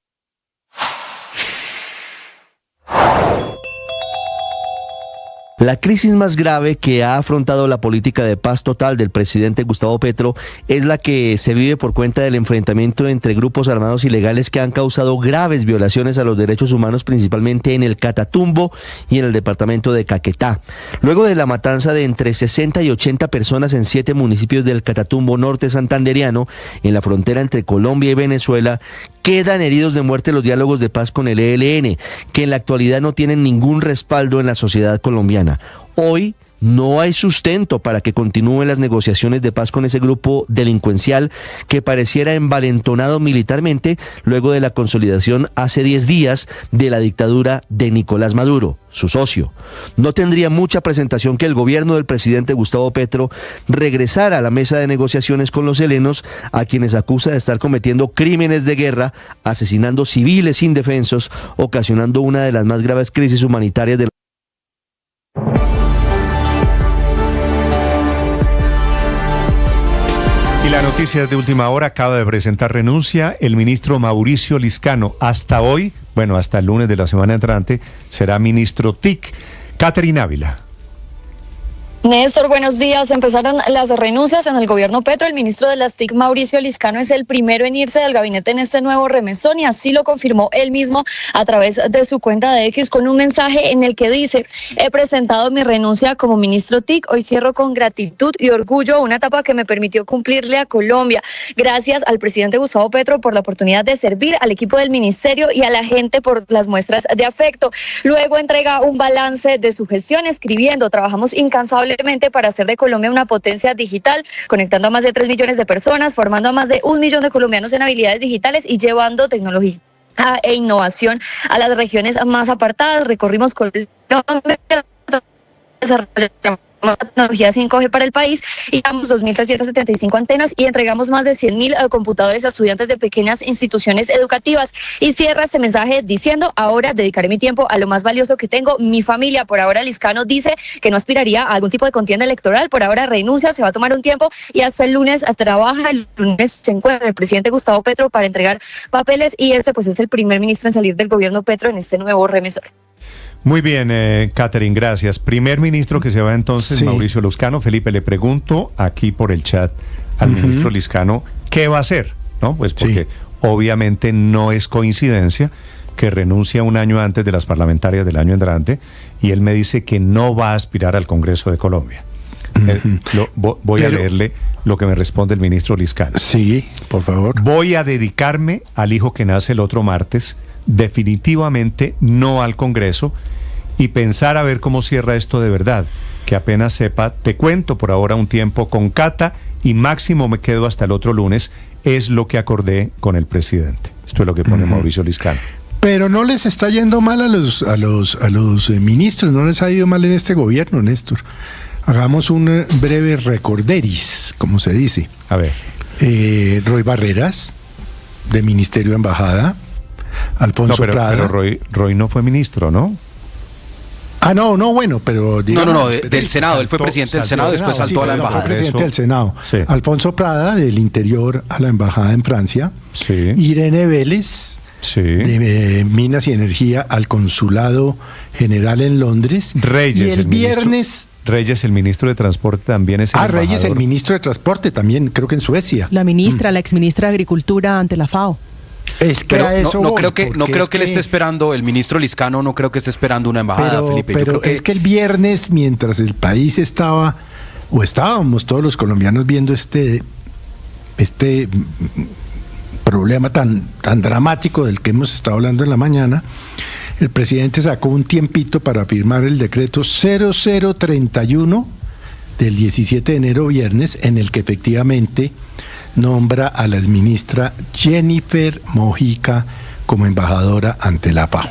F: La crisis más grave que ha afrontado la política de paz total del presidente Gustavo Petro es la que se vive por cuenta del enfrentamiento entre grupos armados ilegales que han causado graves violaciones a los derechos humanos, principalmente en el Catatumbo y en el departamento de Caquetá. Luego de la matanza de entre 60 y 80 personas en 7 municipios del Catatumbo norte santanderiano, en la frontera entre Colombia y Venezuela, quedan heridos de muerte los diálogos de paz con el ELN, que en la actualidad no tienen ningún respaldo en la sociedad colombiana. Hoy no hay sustento para que continúen las negociaciones de paz con ese grupo delincuencial que pareciera envalentonado militarmente luego de la consolidación hace 10 días de la dictadura de Nicolás Maduro, su socio. No tendría mucha presentación que el gobierno del presidente Gustavo Petro regresara a la mesa de negociaciones con los helenos, a quienes acusa de estar cometiendo crímenes de guerra, asesinando civiles indefensos, ocasionando una de las más graves crisis humanitarias de
B: Y la noticia de última hora: acaba de presentar renuncia el ministro Mauricio Liscano. Hasta hoy, hasta el lunes de la semana entrante, será ministro TIC. Catherine Ávila.
O: Néstor, buenos días. Empezaron las renuncias en el gobierno Petro. El ministro de las TIC, Mauricio Liscano, es el primero en irse del gabinete en este nuevo remesón, y así lo confirmó él mismo a través de su cuenta de X con un mensaje en el que dice: he presentado mi renuncia como ministro TIC. Hoy cierro con gratitud y orgullo una etapa que me permitió cumplirle a Colombia. Gracias al presidente Gustavo Petro por la oportunidad de servir, al equipo del ministerio y a la gente por las muestras de afecto. Luego entrega un balance de su gestión escribiendo: trabajamos incansablemente para hacer de Colombia una potencia digital, conectando a más de 3 millones de personas, formando a más de 1 millón de colombianos en habilidades digitales y llevando tecnología e innovación a las regiones más apartadas. Recorrimos Colombia, desarrollamos tecnología 5G para el país, y damos 2.375 antenas y entregamos más de 100.000 computadores a estudiantes de pequeñas instituciones educativas. Y cierra este mensaje diciendo: ahora dedicaré mi tiempo a lo más valioso que tengo, mi familia. Por ahora Liscano dice que no aspiraría a algún tipo de contienda electoral. Por ahora renuncia, se va a tomar un tiempo y hasta el lunes trabaja. El lunes se encuentra el presidente Gustavo Petro para entregar papeles, y este es el primer ministro en salir del gobierno Petro en este nuevo remesón.
B: Muy bien, Catherine, gracias. Primer ministro que se va entonces, sí. Mauricio Liscano. Felipe, le pregunto aquí por el chat al ministro Liscano, ¿qué va a hacer? ¿No? Pues porque obviamente no es coincidencia que renuncia un año antes de las parlamentarias del año entrante, y él me dice que no va a aspirar al Congreso de Colombia. Voy a leerle lo que me responde el ministro Liscano.
K: Sí, por favor.
B: Voy a dedicarme al hijo que nace el otro martes, definitivamente no al Congreso, y pensar a ver cómo cierra esto de verdad, que apenas sepa, te cuento por ahora un tiempo con Cata y máximo me quedo hasta el otro lunes, es lo que acordé con el presidente. Esto es lo que pone Mauricio Liscano.
K: Pero no les está yendo mal a los ministros, no les ha ido mal en este gobierno, Néstor. Hagamos un breve recorderis, como se dice.
B: A ver.
K: Roy Barreras, de Ministerio de Embajada. Alfonso Prada.
B: Pero Roy no fue ministro, ¿no?
K: Bueno, pero...
G: digamos, del Senado, él fue presidente del Senado, después saltó a la embajada.
K: Fue presidente del Senado.
B: Sí.
K: Alfonso Prada, del Interior a la embajada en Francia.
B: Sí.
K: Irene Vélez, de Minas y Energía al Consulado General en Londres.
B: Reyes,
K: y el viernes...
B: Reyes, el ministro de Transporte, también es el embajador.
K: Reyes, el ministro de Transporte, también, creo que en Suecia.
D: La exministra de Agricultura ante la FAO.
K: Es que
G: no creo que él esté esperando, el ministro Liscano no creo que esté esperando una embajada, Felipe.
K: Pero es que el viernes, mientras el país estábamos todos los colombianos viendo este problema tan dramático del que hemos estado hablando en la mañana, el presidente sacó un tiempito para firmar el decreto 0031 del 17 de enero, viernes, en el que efectivamente nombra a la exministra Jennifer Mojica como embajadora ante la FAO.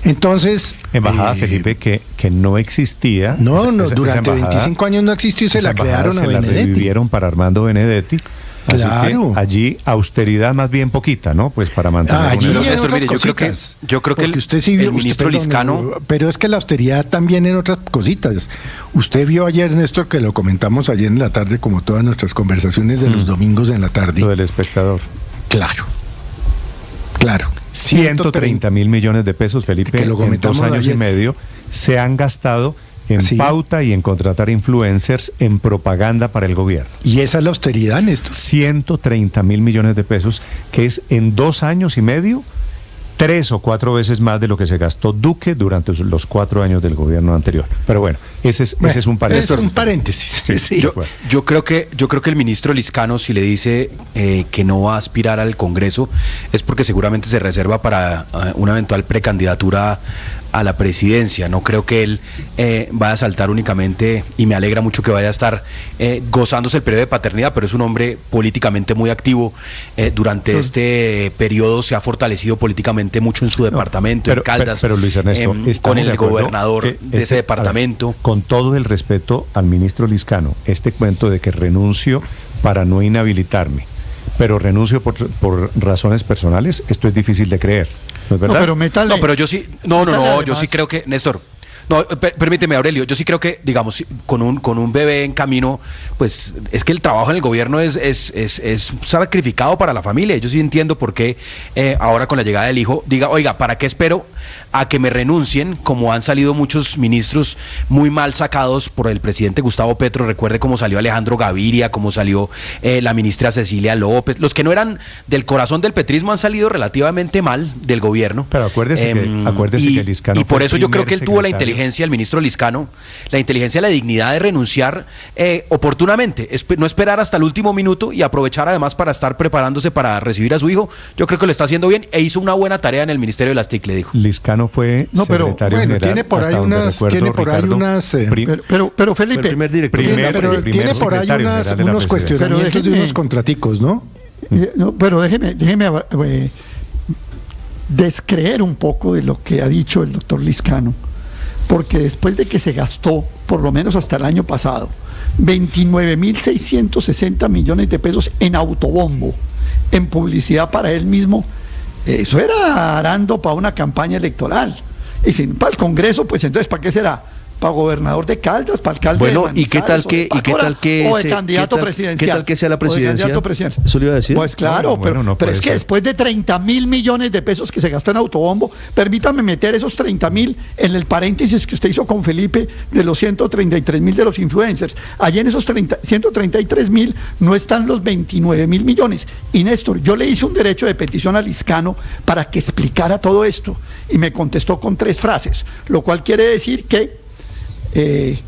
K: Entonces...
B: Embajada, Felipe, que no existía.
K: Durante 25 años no existió y se la crearon a Benedetti.
B: Se la revivieron para Armando Benedetti.
K: Claro.
B: Así que allí austeridad más bien poquita, ¿no? Pues para mantener
K: allí
G: yo creo que
K: usted sí vio,
G: el ministro Liscano...
K: Pero es que la austeridad también en otras cositas. Usted vio ayer, Néstor, que lo comentamos ayer en la tarde, como todas nuestras conversaciones de los domingos en la tarde.
B: Lo del Espectador.
K: Claro.
B: 130 mil millones de pesos, Felipe, que lo en 2 años y medio se han gastado en pauta y en contratar influencers en propaganda para el gobierno.
K: ¿Y esa es la austeridad, Néstor?
B: 130 mil millones de pesos, que es en 2 años y medio 3 o 4 veces más de lo que se gastó Duque durante los 4 años del gobierno anterior. Pero bueno, ese es un paréntesis.
K: Es un paréntesis.
B: Sí.
G: Yo creo que el ministro Liscano, si le dice que no va a aspirar al Congreso, es porque seguramente se reserva para una eventual precandidatura a la presidencia. No creo que él vaya a saltar únicamente, y me alegra mucho que vaya a estar gozándose el periodo de paternidad, pero es un hombre políticamente muy activo. Durante este periodo se ha fortalecido políticamente mucho en su departamento, en Caldas,
B: pero Luis Ernesto,
G: con el gobernador de ese departamento.
B: Ver, con todo el respeto al ministro Liscano, este cuento de que renuncio para no inhabilitarme, pero renuncio por razones personales, esto es difícil de creer. ¿No es verdad?
G: Pero yo sí, yo sí creo que, Néstor, permíteme, Aurelio, yo sí creo que, digamos, con un bebé en camino, pues es que el trabajo en el gobierno es sacrificado para la familia. Yo sí entiendo por qué ahora con la llegada del hijo diga, oiga, ¿para qué espero a que me renuncien? Como han salido muchos ministros muy mal sacados por el presidente Gustavo Petro. Recuerde cómo salió Alejandro Gaviria, cómo salió la ministra Cecilia López. Los que no eran del corazón del petrismo han salido relativamente mal del gobierno.
B: Pero acuérdese que Liscano,
G: y por eso yo creo que él tuvo la inteligencia, el ministro Liscano, la inteligencia, la dignidad de renunciar oportunamente, no esperar hasta el último minuto y aprovechar además para estar preparándose para recibir a su hijo. Yo creo que lo está haciendo bien e hizo una buena tarea en el Ministerio de las TIC, le dijo.
B: Liscano fue secretario general.
K: Tiene por ahí unas, pero Felipe, tiene por ahí unos cuestionamientos de unos contraticos, ¿no?
P: Pero déjeme descreer un poco de lo que ha dicho el doctor Liscano, porque después de que se gastó, por lo menos hasta el año pasado, 29.660 millones de pesos en autobombo, en publicidad para él mismo, eso era arando para una campaña electoral. Y si para el Congreso, pues entonces ¿para qué será? Para gobernador de Caldas, para alcalde de Manizales, o de candidato presidencial.
F: ¿Qué tal que sea la presidencia?
P: Eso le iba a decir. Pues claro, pero es que después de 30.000 millones de pesos que se gastan en autobombo, permítame meter esos 30.000 en el paréntesis que usted hizo con Felipe de los 133.000 de los influencers. Allí en esos 133.000 no están los 29.000 millones. Y Néstor, yo le hice un derecho de petición a Liscano para que explicara todo esto y me contestó con 3 frases, lo cual quiere decir que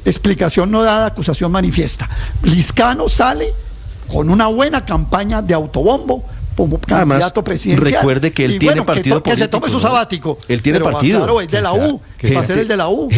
P: explicación no dada, acusación manifiesta. Liscano sale con una buena campaña de autobombo como candidato presidencial.
F: Recuerde que él tiene partido político.
P: Que se tome su sabático.
F: Él tiene partido.
P: Claro, es de la U. va a ser el de la U.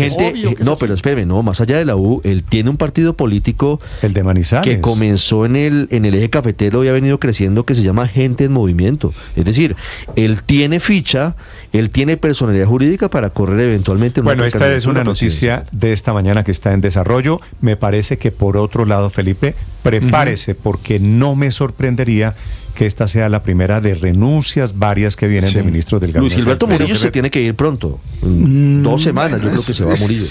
F: No, pero espéreme, no, más allá de la U, él tiene un partido político,
B: el de Manizales,
F: que comenzó en el eje cafetero y ha venido creciendo, que se llama Gente en Movimiento. Es decir, él tiene ficha, él tiene personalidad jurídica para correr eventualmente.
B: Bueno, esta es una noticia de esta mañana que está en desarrollo. Me parece que por otro lado, Felipe, prepárese, porque no me sorprendería que esta sea la primera de renuncias varias que vienen de ministros del gabinete.
F: Luis Gilberto Murillo se tiene que ir pronto. 2 semanas, yo creo que se va Murillo.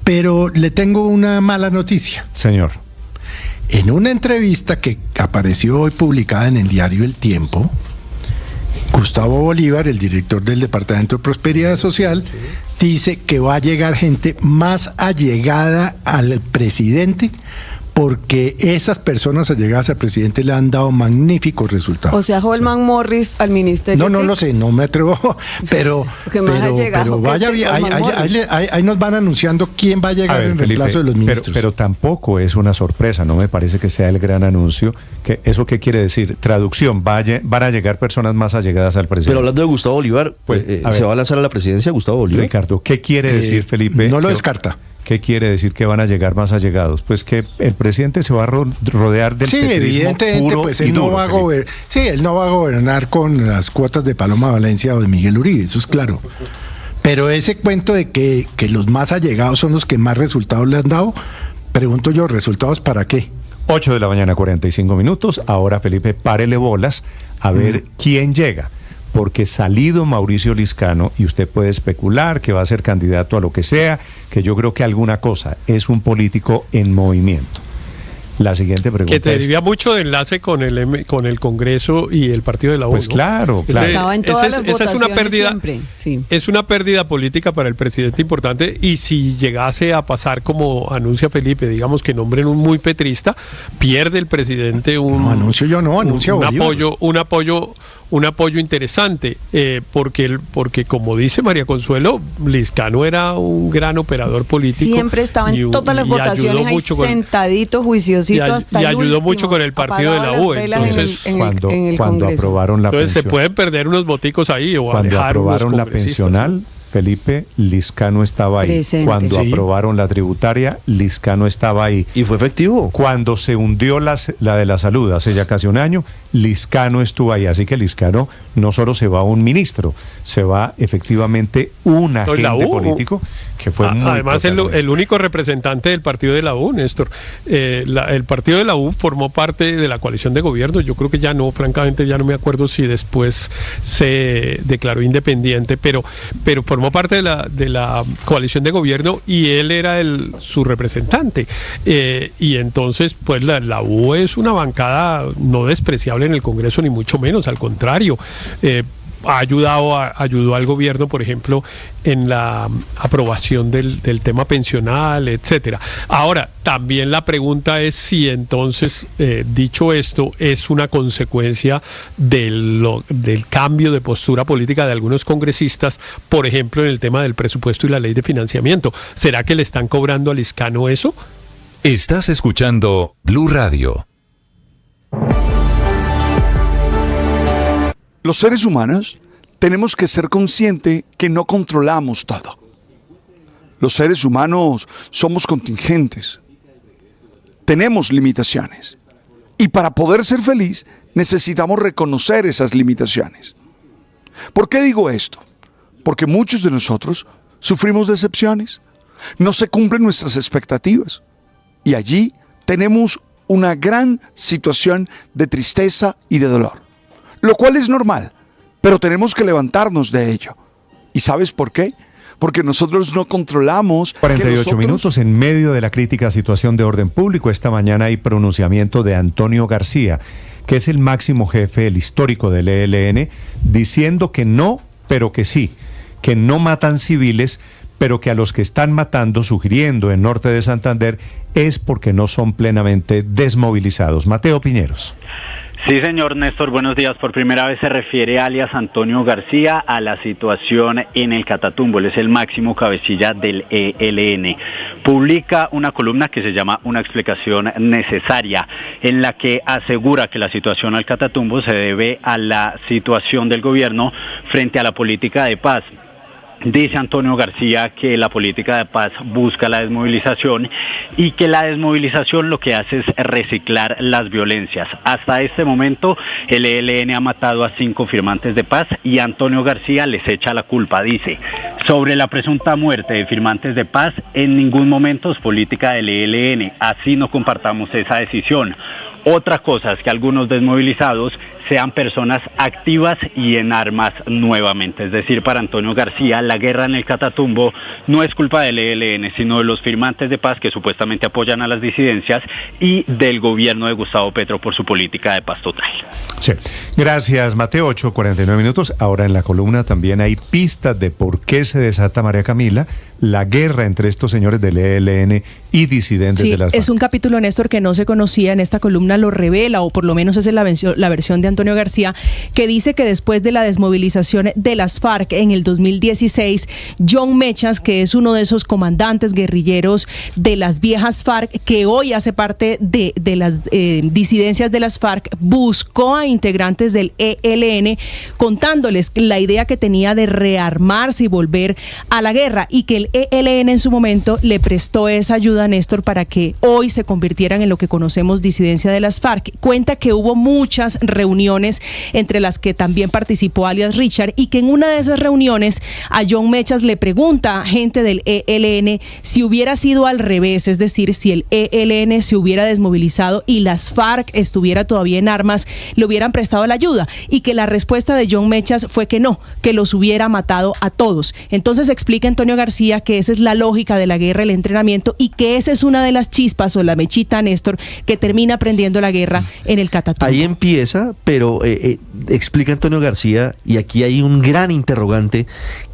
K: Pero le tengo una mala noticia.
B: Señor.
K: En una entrevista que apareció hoy publicada en el diario El Tiempo, Gustavo Bolívar, el director del Departamento de Prosperidad Social, dice que va a llegar gente más allegada al presidente, porque esas personas allegadas al presidente le han dado magníficos resultados.
A: O sea, Holman Morris al ministerio.
K: No lo sé, no me atrevo, pero vaya bien, ahí nos van anunciando quién va a llegar en reemplazo de los ministros.
B: Pero tampoco es una sorpresa, no me parece que sea el gran anuncio. ¿Eso qué quiere decir? Traducción, van a llegar personas más allegadas al presidente.
F: Pero hablando de Gustavo Bolívar, ¿se va a lanzar a la presidencia Gustavo Bolívar?
B: Ricardo, ¿qué quiere decir, Felipe?
K: No lo descarta.
B: ¿Qué quiere decir que van a llegar más allegados? Pues que el presidente se va a rodear del petrismo puro
K: pues
B: y
K: él
B: duro.
K: Él no va a gobernar con las cuotas de Paloma Valencia o de Miguel Uribe, eso es claro. Pero ese cuento de que los más allegados son los que más resultados le han dado, pregunto yo, ¿resultados para qué?
B: 8 de la mañana, 45 minutos. Ahora, Felipe, párele bolas a ver quién llega. Porque salido Mauricio Liscano, y usted puede especular que va a ser candidato a lo que sea, que yo creo que alguna cosa, es un político en movimiento. La siguiente pregunta
C: que tendría mucho de enlace con el Congreso y el partido de la U.
B: Pues claro.
A: Estaba en todas las votaciones,
C: esa es una pérdida,
A: siempre. Sí.
C: Es una pérdida política para el presidente importante, y si llegase a pasar como anuncia Felipe, digamos que nombren un muy petrista, pierde el presidente un apoyo interesante, porque como dice María Consuelo, Liscano era un gran operador político.
A: Siempre estaba en todas las votaciones ahí sentadito, juiciosito, hasta
C: y ayudó mucho con el partido de la U.
B: Entonces, cuando aprobaron la pensión,
C: se pueden perder unos voticos ahí o
B: cuando aprobaron la pensional, Felipe, Liscano estaba ahí.
A: Presente.
B: Cuando aprobaron la tributaria, Liscano estaba ahí.
F: ¿Y fue efectivo?
B: Cuando se hundió la de la salud hace ya casi un año, Liscano estuvo ahí. Así que Liscano no solo se va un ministro, se va efectivamente un agente político que fue muy
C: además el único representante del partido de la U, Néstor. El partido de la U formó parte de la coalición de gobierno. Yo creo que ya no, francamente ya no me acuerdo si después se declaró independiente, pero formó parte de la coalición de gobierno, y él era su representante. Y entonces, pues la U es una bancada no despreciable en el Congreso, ni mucho menos, al contrario. Ayudó al gobierno, por ejemplo, en la aprobación del tema pensional, etcétera. Ahora, también la pregunta es si entonces, dicho esto, es una consecuencia del cambio de postura política de algunos congresistas, por ejemplo, en el tema del presupuesto y la ley de financiamiento. ¿Será que le están cobrando a Liscano eso?
H: Estás escuchando Blue Radio.
Q: Los seres humanos tenemos que ser conscientes que no controlamos todo. Los seres humanos somos contingentes. Tenemos limitaciones. Y para poder ser feliz, necesitamos reconocer esas limitaciones. ¿Por qué digo esto? Porque muchos de nosotros sufrimos decepciones. No se cumplen nuestras expectativas. Y allí tenemos una gran situación de tristeza y de dolor. Lo cual es normal, pero tenemos que levantarnos de ello. ¿Y sabes por qué? Porque nosotros no controlamos...
B: 48 minutos en medio de la crítica situación de orden público. Esta mañana hay pronunciamiento de Antonio García, que es el máximo jefe, el histórico del ELN, diciendo que no, pero que sí, que no matan civiles, pero que a los que están matando, sugiriendo en Norte de Santander, es porque no son plenamente desmovilizados. Mateo Piñeros.
R: Sí, señor Néstor, buenos días. Por primera vez se refiere alias Antonio García a la situación en el Catatumbo. Él es el máximo cabecilla del ELN. Publica una columna que se llama Una explicación necesaria, en la que asegura que la situación al Catatumbo se debe a la situación del gobierno frente a la política de paz. Dice Antonio García que la política de paz busca la desmovilización y que la desmovilización lo que hace es reciclar las violencias. Hasta este momento el ELN ha matado a 5 firmantes de paz y Antonio García les echa la culpa. Dice, sobre la presunta muerte de firmantes de paz, en ningún momento es política del ELN, así no compartamos esa decisión. Otra cosa es que algunos desmovilizados sean personas activas y en armas nuevamente. Es decir, para Antonio García, la guerra en el Catatumbo no es culpa del ELN, sino de los firmantes de paz que supuestamente apoyan a las disidencias y del gobierno de Gustavo Petro por su política de paz total.
B: Sí. Gracias, Mateo. 8:49 minutos. Ahora en la columna también hay pistas de por qué se desata, María Camila, la guerra entre estos señores del ELN y disidentes de las FARC.
D: Es un capítulo, Néstor, que no se conocía. En esta columna lo revela, o por lo menos esa es la versión de Antonio García, que dice que después de la desmovilización de las FARC en el 2016, John Mechas, que es uno de esos comandantes guerrilleros de las viejas FARC, que hoy hace parte de las disidencias de las FARC, buscó a integrantes del ELN contándoles la idea que tenía de rearmarse y volver a la guerra, y que el ELN en su momento le prestó esa ayuda a Néstor para que hoy se convirtieran en lo que conocemos disidencia de las FARC. Cuenta que hubo muchas reuniones entre las que también participó alias Richard, y que en una de esas reuniones a John Mechas le pregunta a gente del ELN si hubiera sido al revés, es decir, si el ELN se hubiera desmovilizado y las FARC estuviera todavía en armas, le hubieran prestado la ayuda, y que la respuesta de John Mechas fue que no, que los hubiera matado a todos. Entonces explica Antonio García que esa es la lógica de la guerra, el entrenamiento, y que esa es una de las chispas o la mechita, Néstor, que termina prendiendo la guerra en el Catatumbo.
F: Ahí empieza, pero explica Antonio García, y aquí hay un gran interrogante,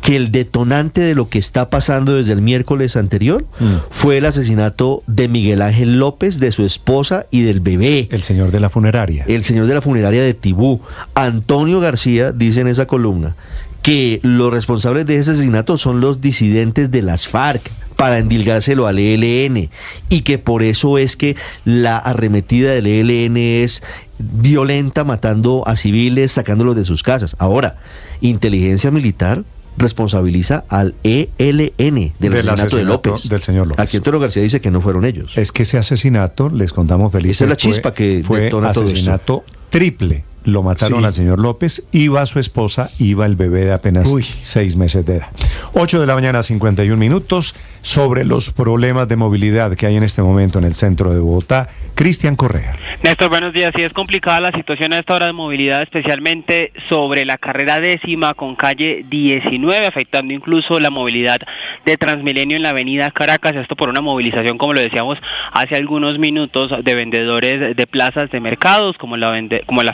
F: que el detonante de lo que está pasando desde el miércoles anterior fue el asesinato de Miguel Ángel López, de su esposa y del bebé.
B: El señor de la funeraria.
F: El señor de la funeraria de Tibú. Antonio García dice en esa columna que los responsables de ese asesinato son los disidentes de las FARC, para endilgárselo al ELN, y que por eso es que la arremetida del ELN es violenta, matando a civiles, sacándolos de sus casas. Ahora, inteligencia militar responsabiliza al ELN del asesinato de López.
B: Del señor López.
F: Aquí Antonio García dice que no fueron ellos.
B: Es que ese asesinato, les contamos, Felipe,
F: esa es la chispa que
B: fue asesinato triple. Lo mataron al señor López, iba su esposa, iba el bebé de apenas 6 meses de edad. 8:51 a.m. Sobre los problemas de movilidad que hay en este momento en el centro de Bogotá, Cristian Correa.
S: Néstor, buenos días. Sí, es complicada la situación a esta hora de movilidad, especialmente sobre la carrera 10ª con calle 19, afectando incluso la movilidad de Transmilenio en la avenida Caracas. Esto por una movilización, como lo decíamos hace algunos minutos, de vendedores de plazas de mercados, como la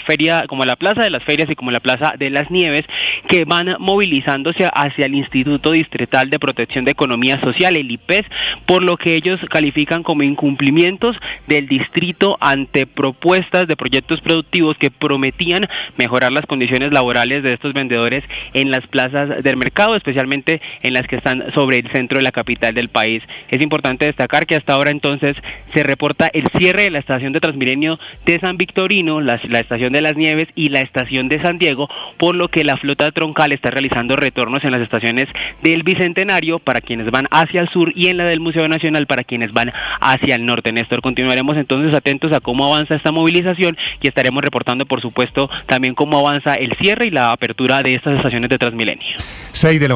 S: feria, como la Plaza de las Ferias y como la Plaza de las Nieves, que van movilizándose hacia el Instituto Distrital de Protección de Economía Social, el IPES, por lo que ellos califican como incumplimientos del distrito ante propuestas de proyectos productivos que prometían mejorar las condiciones laborales de estos vendedores en las plazas del mercado, especialmente en las que están sobre el centro de la capital del país. Es importante destacar que hasta ahora entonces se reporta el cierre de la estación de Transmilenio de San Victorino, la estación de las Nieves y la estación de San Diego, por lo que la flota troncal está realizando retornos en las estaciones del Bicentenario para quienes van hacia el sur y en la del Museo Nacional para quienes van hacia el norte. Néstor, continuaremos entonces atentos a cómo avanza esta movilización y estaremos reportando, por supuesto, también cómo avanza el cierre y la apertura de estas estaciones de Transmilenio.
B: 8 de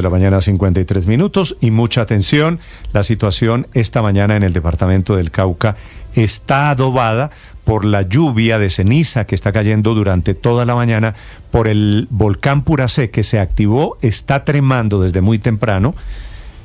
B: la mañana 53 minutos, y mucha atención. La situación esta mañana en el departamento del Cauca está adobada por la lluvia de ceniza que está cayendo durante toda la mañana por el volcán Puracé, que se activó, está tremando desde muy temprano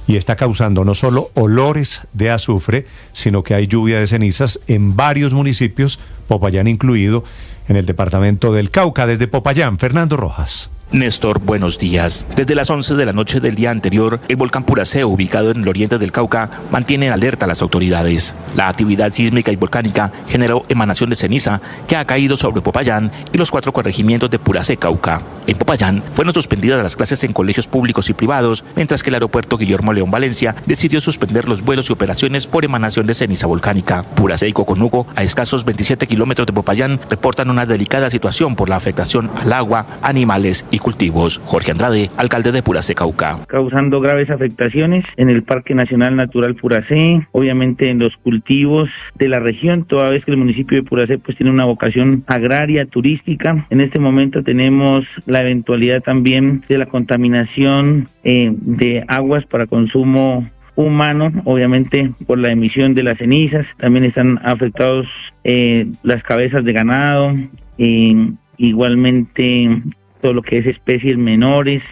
B: y está causando no solo olores de azufre, sino que hay lluvia de cenizas en varios municipios, Popayán incluido, en el departamento del Cauca. Desde Popayán, Fernando Rojas.
L: Néstor, buenos días. Desde las 11 de la noche del día anterior, el volcán Puracé, ubicado en el oriente del Cauca, mantiene en alerta a las autoridades. La actividad sísmica y volcánica generó emanación de ceniza que ha caído sobre Popayán y los 4 corregimientos de Puracé, Cauca. En Popayán fueron suspendidas las clases en colegios públicos y privados, mientras que el aeropuerto Guillermo León Valencia decidió suspender los vuelos y operaciones por emanación de ceniza volcánica. Puracé y Coconuco, a escasos 27 kilómetros de Popayán, reportan una delicada situación por la afectación al agua, animales y cultivos. Jorge Andrade, alcalde de Puracé, Cauca.
T: Causando graves afectaciones en el Parque Nacional Natural Puracé, obviamente en los cultivos de la región, toda vez que el municipio de Puracé pues tiene una vocación agraria, turística. En este momento tenemos la eventualidad también de la contaminación de aguas para consumo humano, obviamente por la emisión de las cenizas. También están afectados las cabezas de ganado, igualmente todo lo que es especies menores,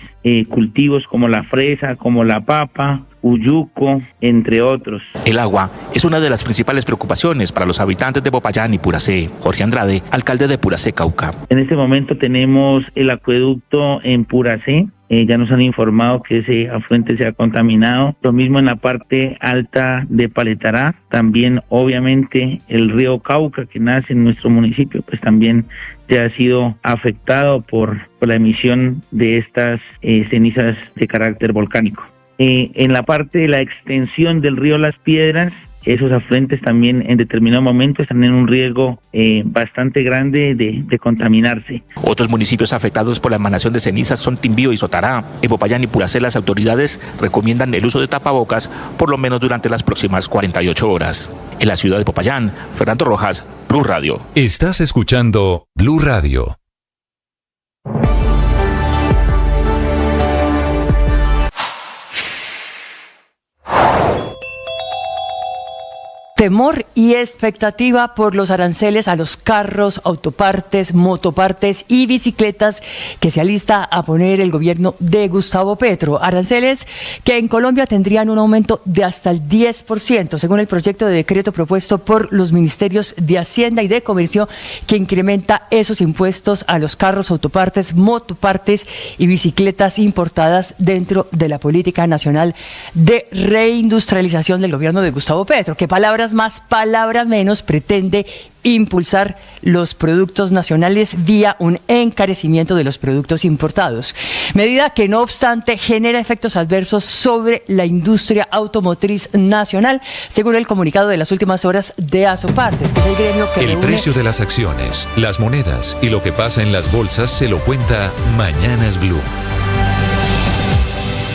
T: cultivos como la fresa, como la papa, uyuco, entre otros.
L: El agua es una de las principales preocupaciones para los habitantes de Popayán y Puracé. Jorge Andrade, alcalde de Puracé, Cauca.
T: En este momento tenemos el acueducto en Puracé. Ya nos han informado que ese afluente se ha contaminado. Lo mismo en la parte alta de Paletará. También, obviamente, el río Cauca, que nace en nuestro municipio, pues también se ha sido afectado por la emisión de estas cenizas de carácter volcánico. En la parte de la extensión del río Las Piedras, esos afluentes también en determinado momento están en un riesgo bastante grande de contaminarse.
L: Otros municipios afectados por la emanación de cenizas son Timbío y Sotará. En Popayán y Puracé las autoridades recomiendan el uso de tapabocas por lo menos durante las próximas 48 horas. En la ciudad de Popayán, Fernando Rojas, Blue Radio.
H: Estás escuchando Blue Radio.
U: Temor y expectativa por los aranceles a los carros, autopartes, motopartes y bicicletas que se alista a poner el gobierno de Gustavo Petro. Aranceles que en Colombia tendrían un aumento de hasta el 10%, según el proyecto de decreto propuesto por los ministerios de Hacienda y de Comercio, que incrementa esos impuestos a los carros, autopartes, motopartes y bicicletas importadas dentro de la política nacional de reindustrialización del gobierno de Gustavo Petro. ¿Qué palabras más, palabras menos, pretende impulsar los productos nacionales vía un encarecimiento de los productos importados? Medida que, no obstante, genera efectos adversos sobre la industria automotriz nacional, según el comunicado de las últimas horas de Asopartes, que es el gremio que
H: reúne... El precio de las acciones, las monedas y lo que pasa en las bolsas se lo cuenta Mañanas Blue.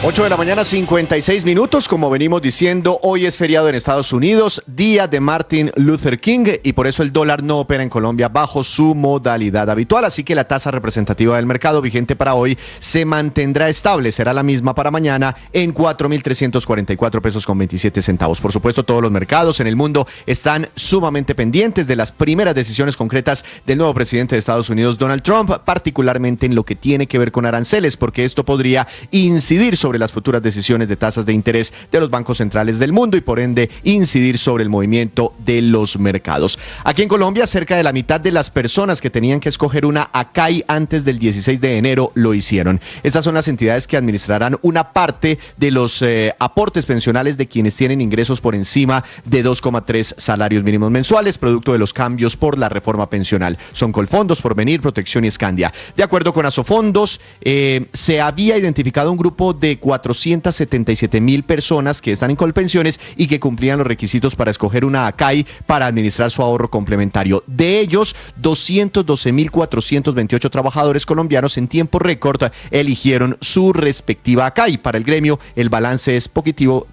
G: 8 de la mañana, 56 minutos. Como venimos diciendo, hoy es feriado en Estados Unidos, día de Martin Luther King, y por eso el dólar no opera en Colombia bajo su modalidad habitual. Así que la tasa representativa del mercado vigente para hoy se mantendrá estable. Será la misma para mañana en 4.344 pesos con 27 centavos. Por supuesto, todos los mercados en el mundo están sumamente pendientes de las primeras decisiones concretas del nuevo presidente de Estados Unidos, Donald Trump, particularmente en lo que tiene que ver con aranceles, porque esto podría incidir sobre las futuras decisiones de tasas de interés de los bancos centrales del mundo y por ende incidir sobre el movimiento de los mercados. Aquí en Colombia, cerca de la mitad de las personas que tenían que escoger una ACAI antes del 16 de enero lo hicieron. Estas son las entidades que administrarán una parte de los aportes pensionales de quienes tienen ingresos por encima de 2,3 salarios mínimos mensuales, producto de los cambios por la reforma pensional. Son Colfondos, Porvenir, Protección y Escandia. De acuerdo con Asofondos, se había identificado un grupo de 477,000 personas que están en Colpensiones y que cumplían los requisitos para escoger una ACAI para administrar su ahorro complementario. De ellos, 212,428 trabajadores colombianos en tiempo récord eligieron su respectiva ACAI. Para el gremio, el balance es positivo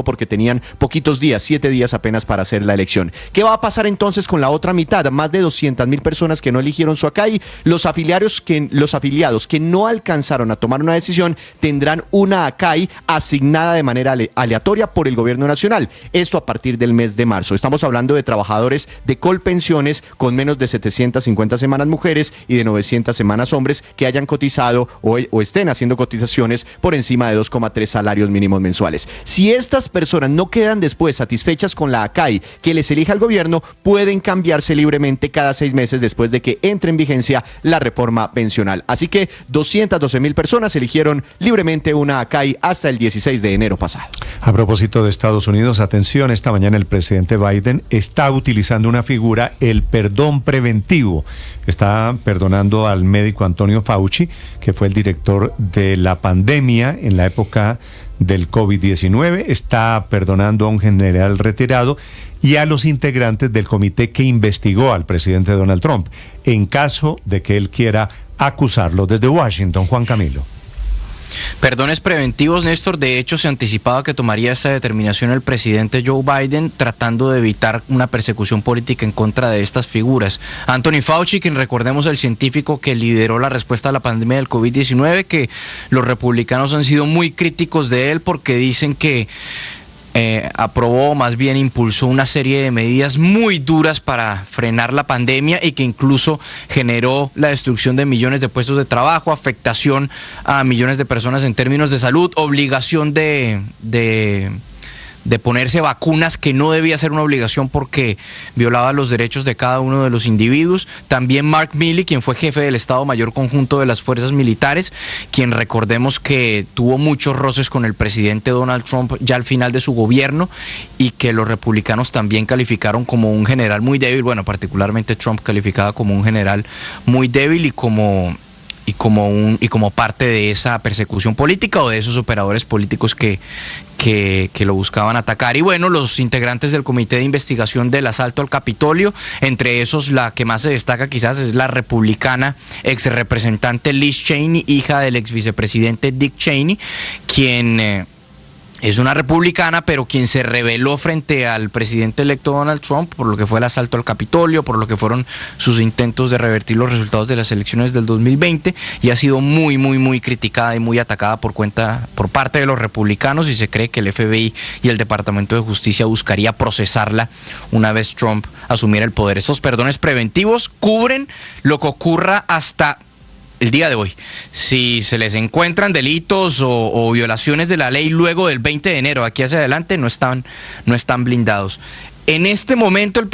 G: porque tenían poquitos días, 7 días apenas para hacer la elección. ¿Qué va a pasar entonces con la otra mitad? Más de 200,000 personas que no eligieron su ACAI. Los afiliados que no alcanzaron a tomar una decisión tendrán
E: tendrán una ACAI asignada de manera aleatoria por el gobierno nacional. Esto a partir del mes de marzo. Estamos hablando de trabajadores de Colpensiones con menos de 750 semanas mujeres y de 900 semanas hombres que hayan cotizado o estén haciendo cotizaciones por encima de 2,3 salarios mínimos mensuales. Si estas personas no quedan después satisfechas con la ACAI que les elija el gobierno, pueden cambiarse libremente cada 6 meses después de que entre en vigencia la reforma pensional. Así que 212,000 personas eligieron libremente una ACAI hasta el 16 de enero pasado.
B: A propósito de Estados Unidos, atención, esta mañana el presidente Biden está utilizando una figura, el perdón preventivo. Está perdonando al médico Antonio Fauci, que fue el director de la pandemia en la época del COVID-19, está perdonando a un general retirado y a los integrantes del comité que investigó al presidente Donald Trump, en caso de que él quiera acusarlo. Desde Washington, Juan Camilo.
V: Perdones preventivos, Néstor. De hecho, se anticipaba que tomaría esta determinación el presidente Joe Biden, tratando de evitar una persecución política en contra de estas figuras. Anthony Fauci, quien recordemos el científico que lideró la respuesta a la pandemia del COVID-19, que los republicanos han sido muy críticos de él porque dicen que aprobó, más bien impulsó una serie de medidas muy duras para frenar la pandemia y que incluso generó la destrucción de millones de puestos de trabajo, afectación a millones de personas en términos de salud, obligación de ponerse vacunas que no debía ser una obligación porque violaba los derechos de cada uno de los individuos. También Mark Milley, quien fue jefe del Estado Mayor Conjunto de las Fuerzas Militares, quien recordemos que tuvo muchos roces con el presidente Donald Trump ya al final de su gobierno y que los republicanos también calificaron como un general muy débil, bueno, particularmente Trump calificaba como un general muy débil y como parte de esa persecución política o de esos operadores políticos que lo buscaban atacar. Y bueno, los integrantes del comité de investigación del asalto al Capitolio, entre esos la que más se destaca quizás es la republicana ex representante Liz Cheney, hija del ex vicepresidente Dick Cheney, quien es una republicana, pero quien se rebeló frente al presidente electo Donald Trump por lo que fue el asalto al Capitolio, por lo que fueron sus intentos de revertir los resultados de las elecciones del 2020, y ha sido muy, muy, muy criticada y muy atacada por parte de los republicanos, y se cree que el FBI y el Departamento de Justicia buscaría procesarla una vez Trump asumiera el poder. Estos perdones preventivos cubren lo que ocurra hasta el día de hoy. Si se les encuentran delitos o violaciones de la ley luego del 20 de enero, aquí hacia adelante, no están blindados. En este momento el presidente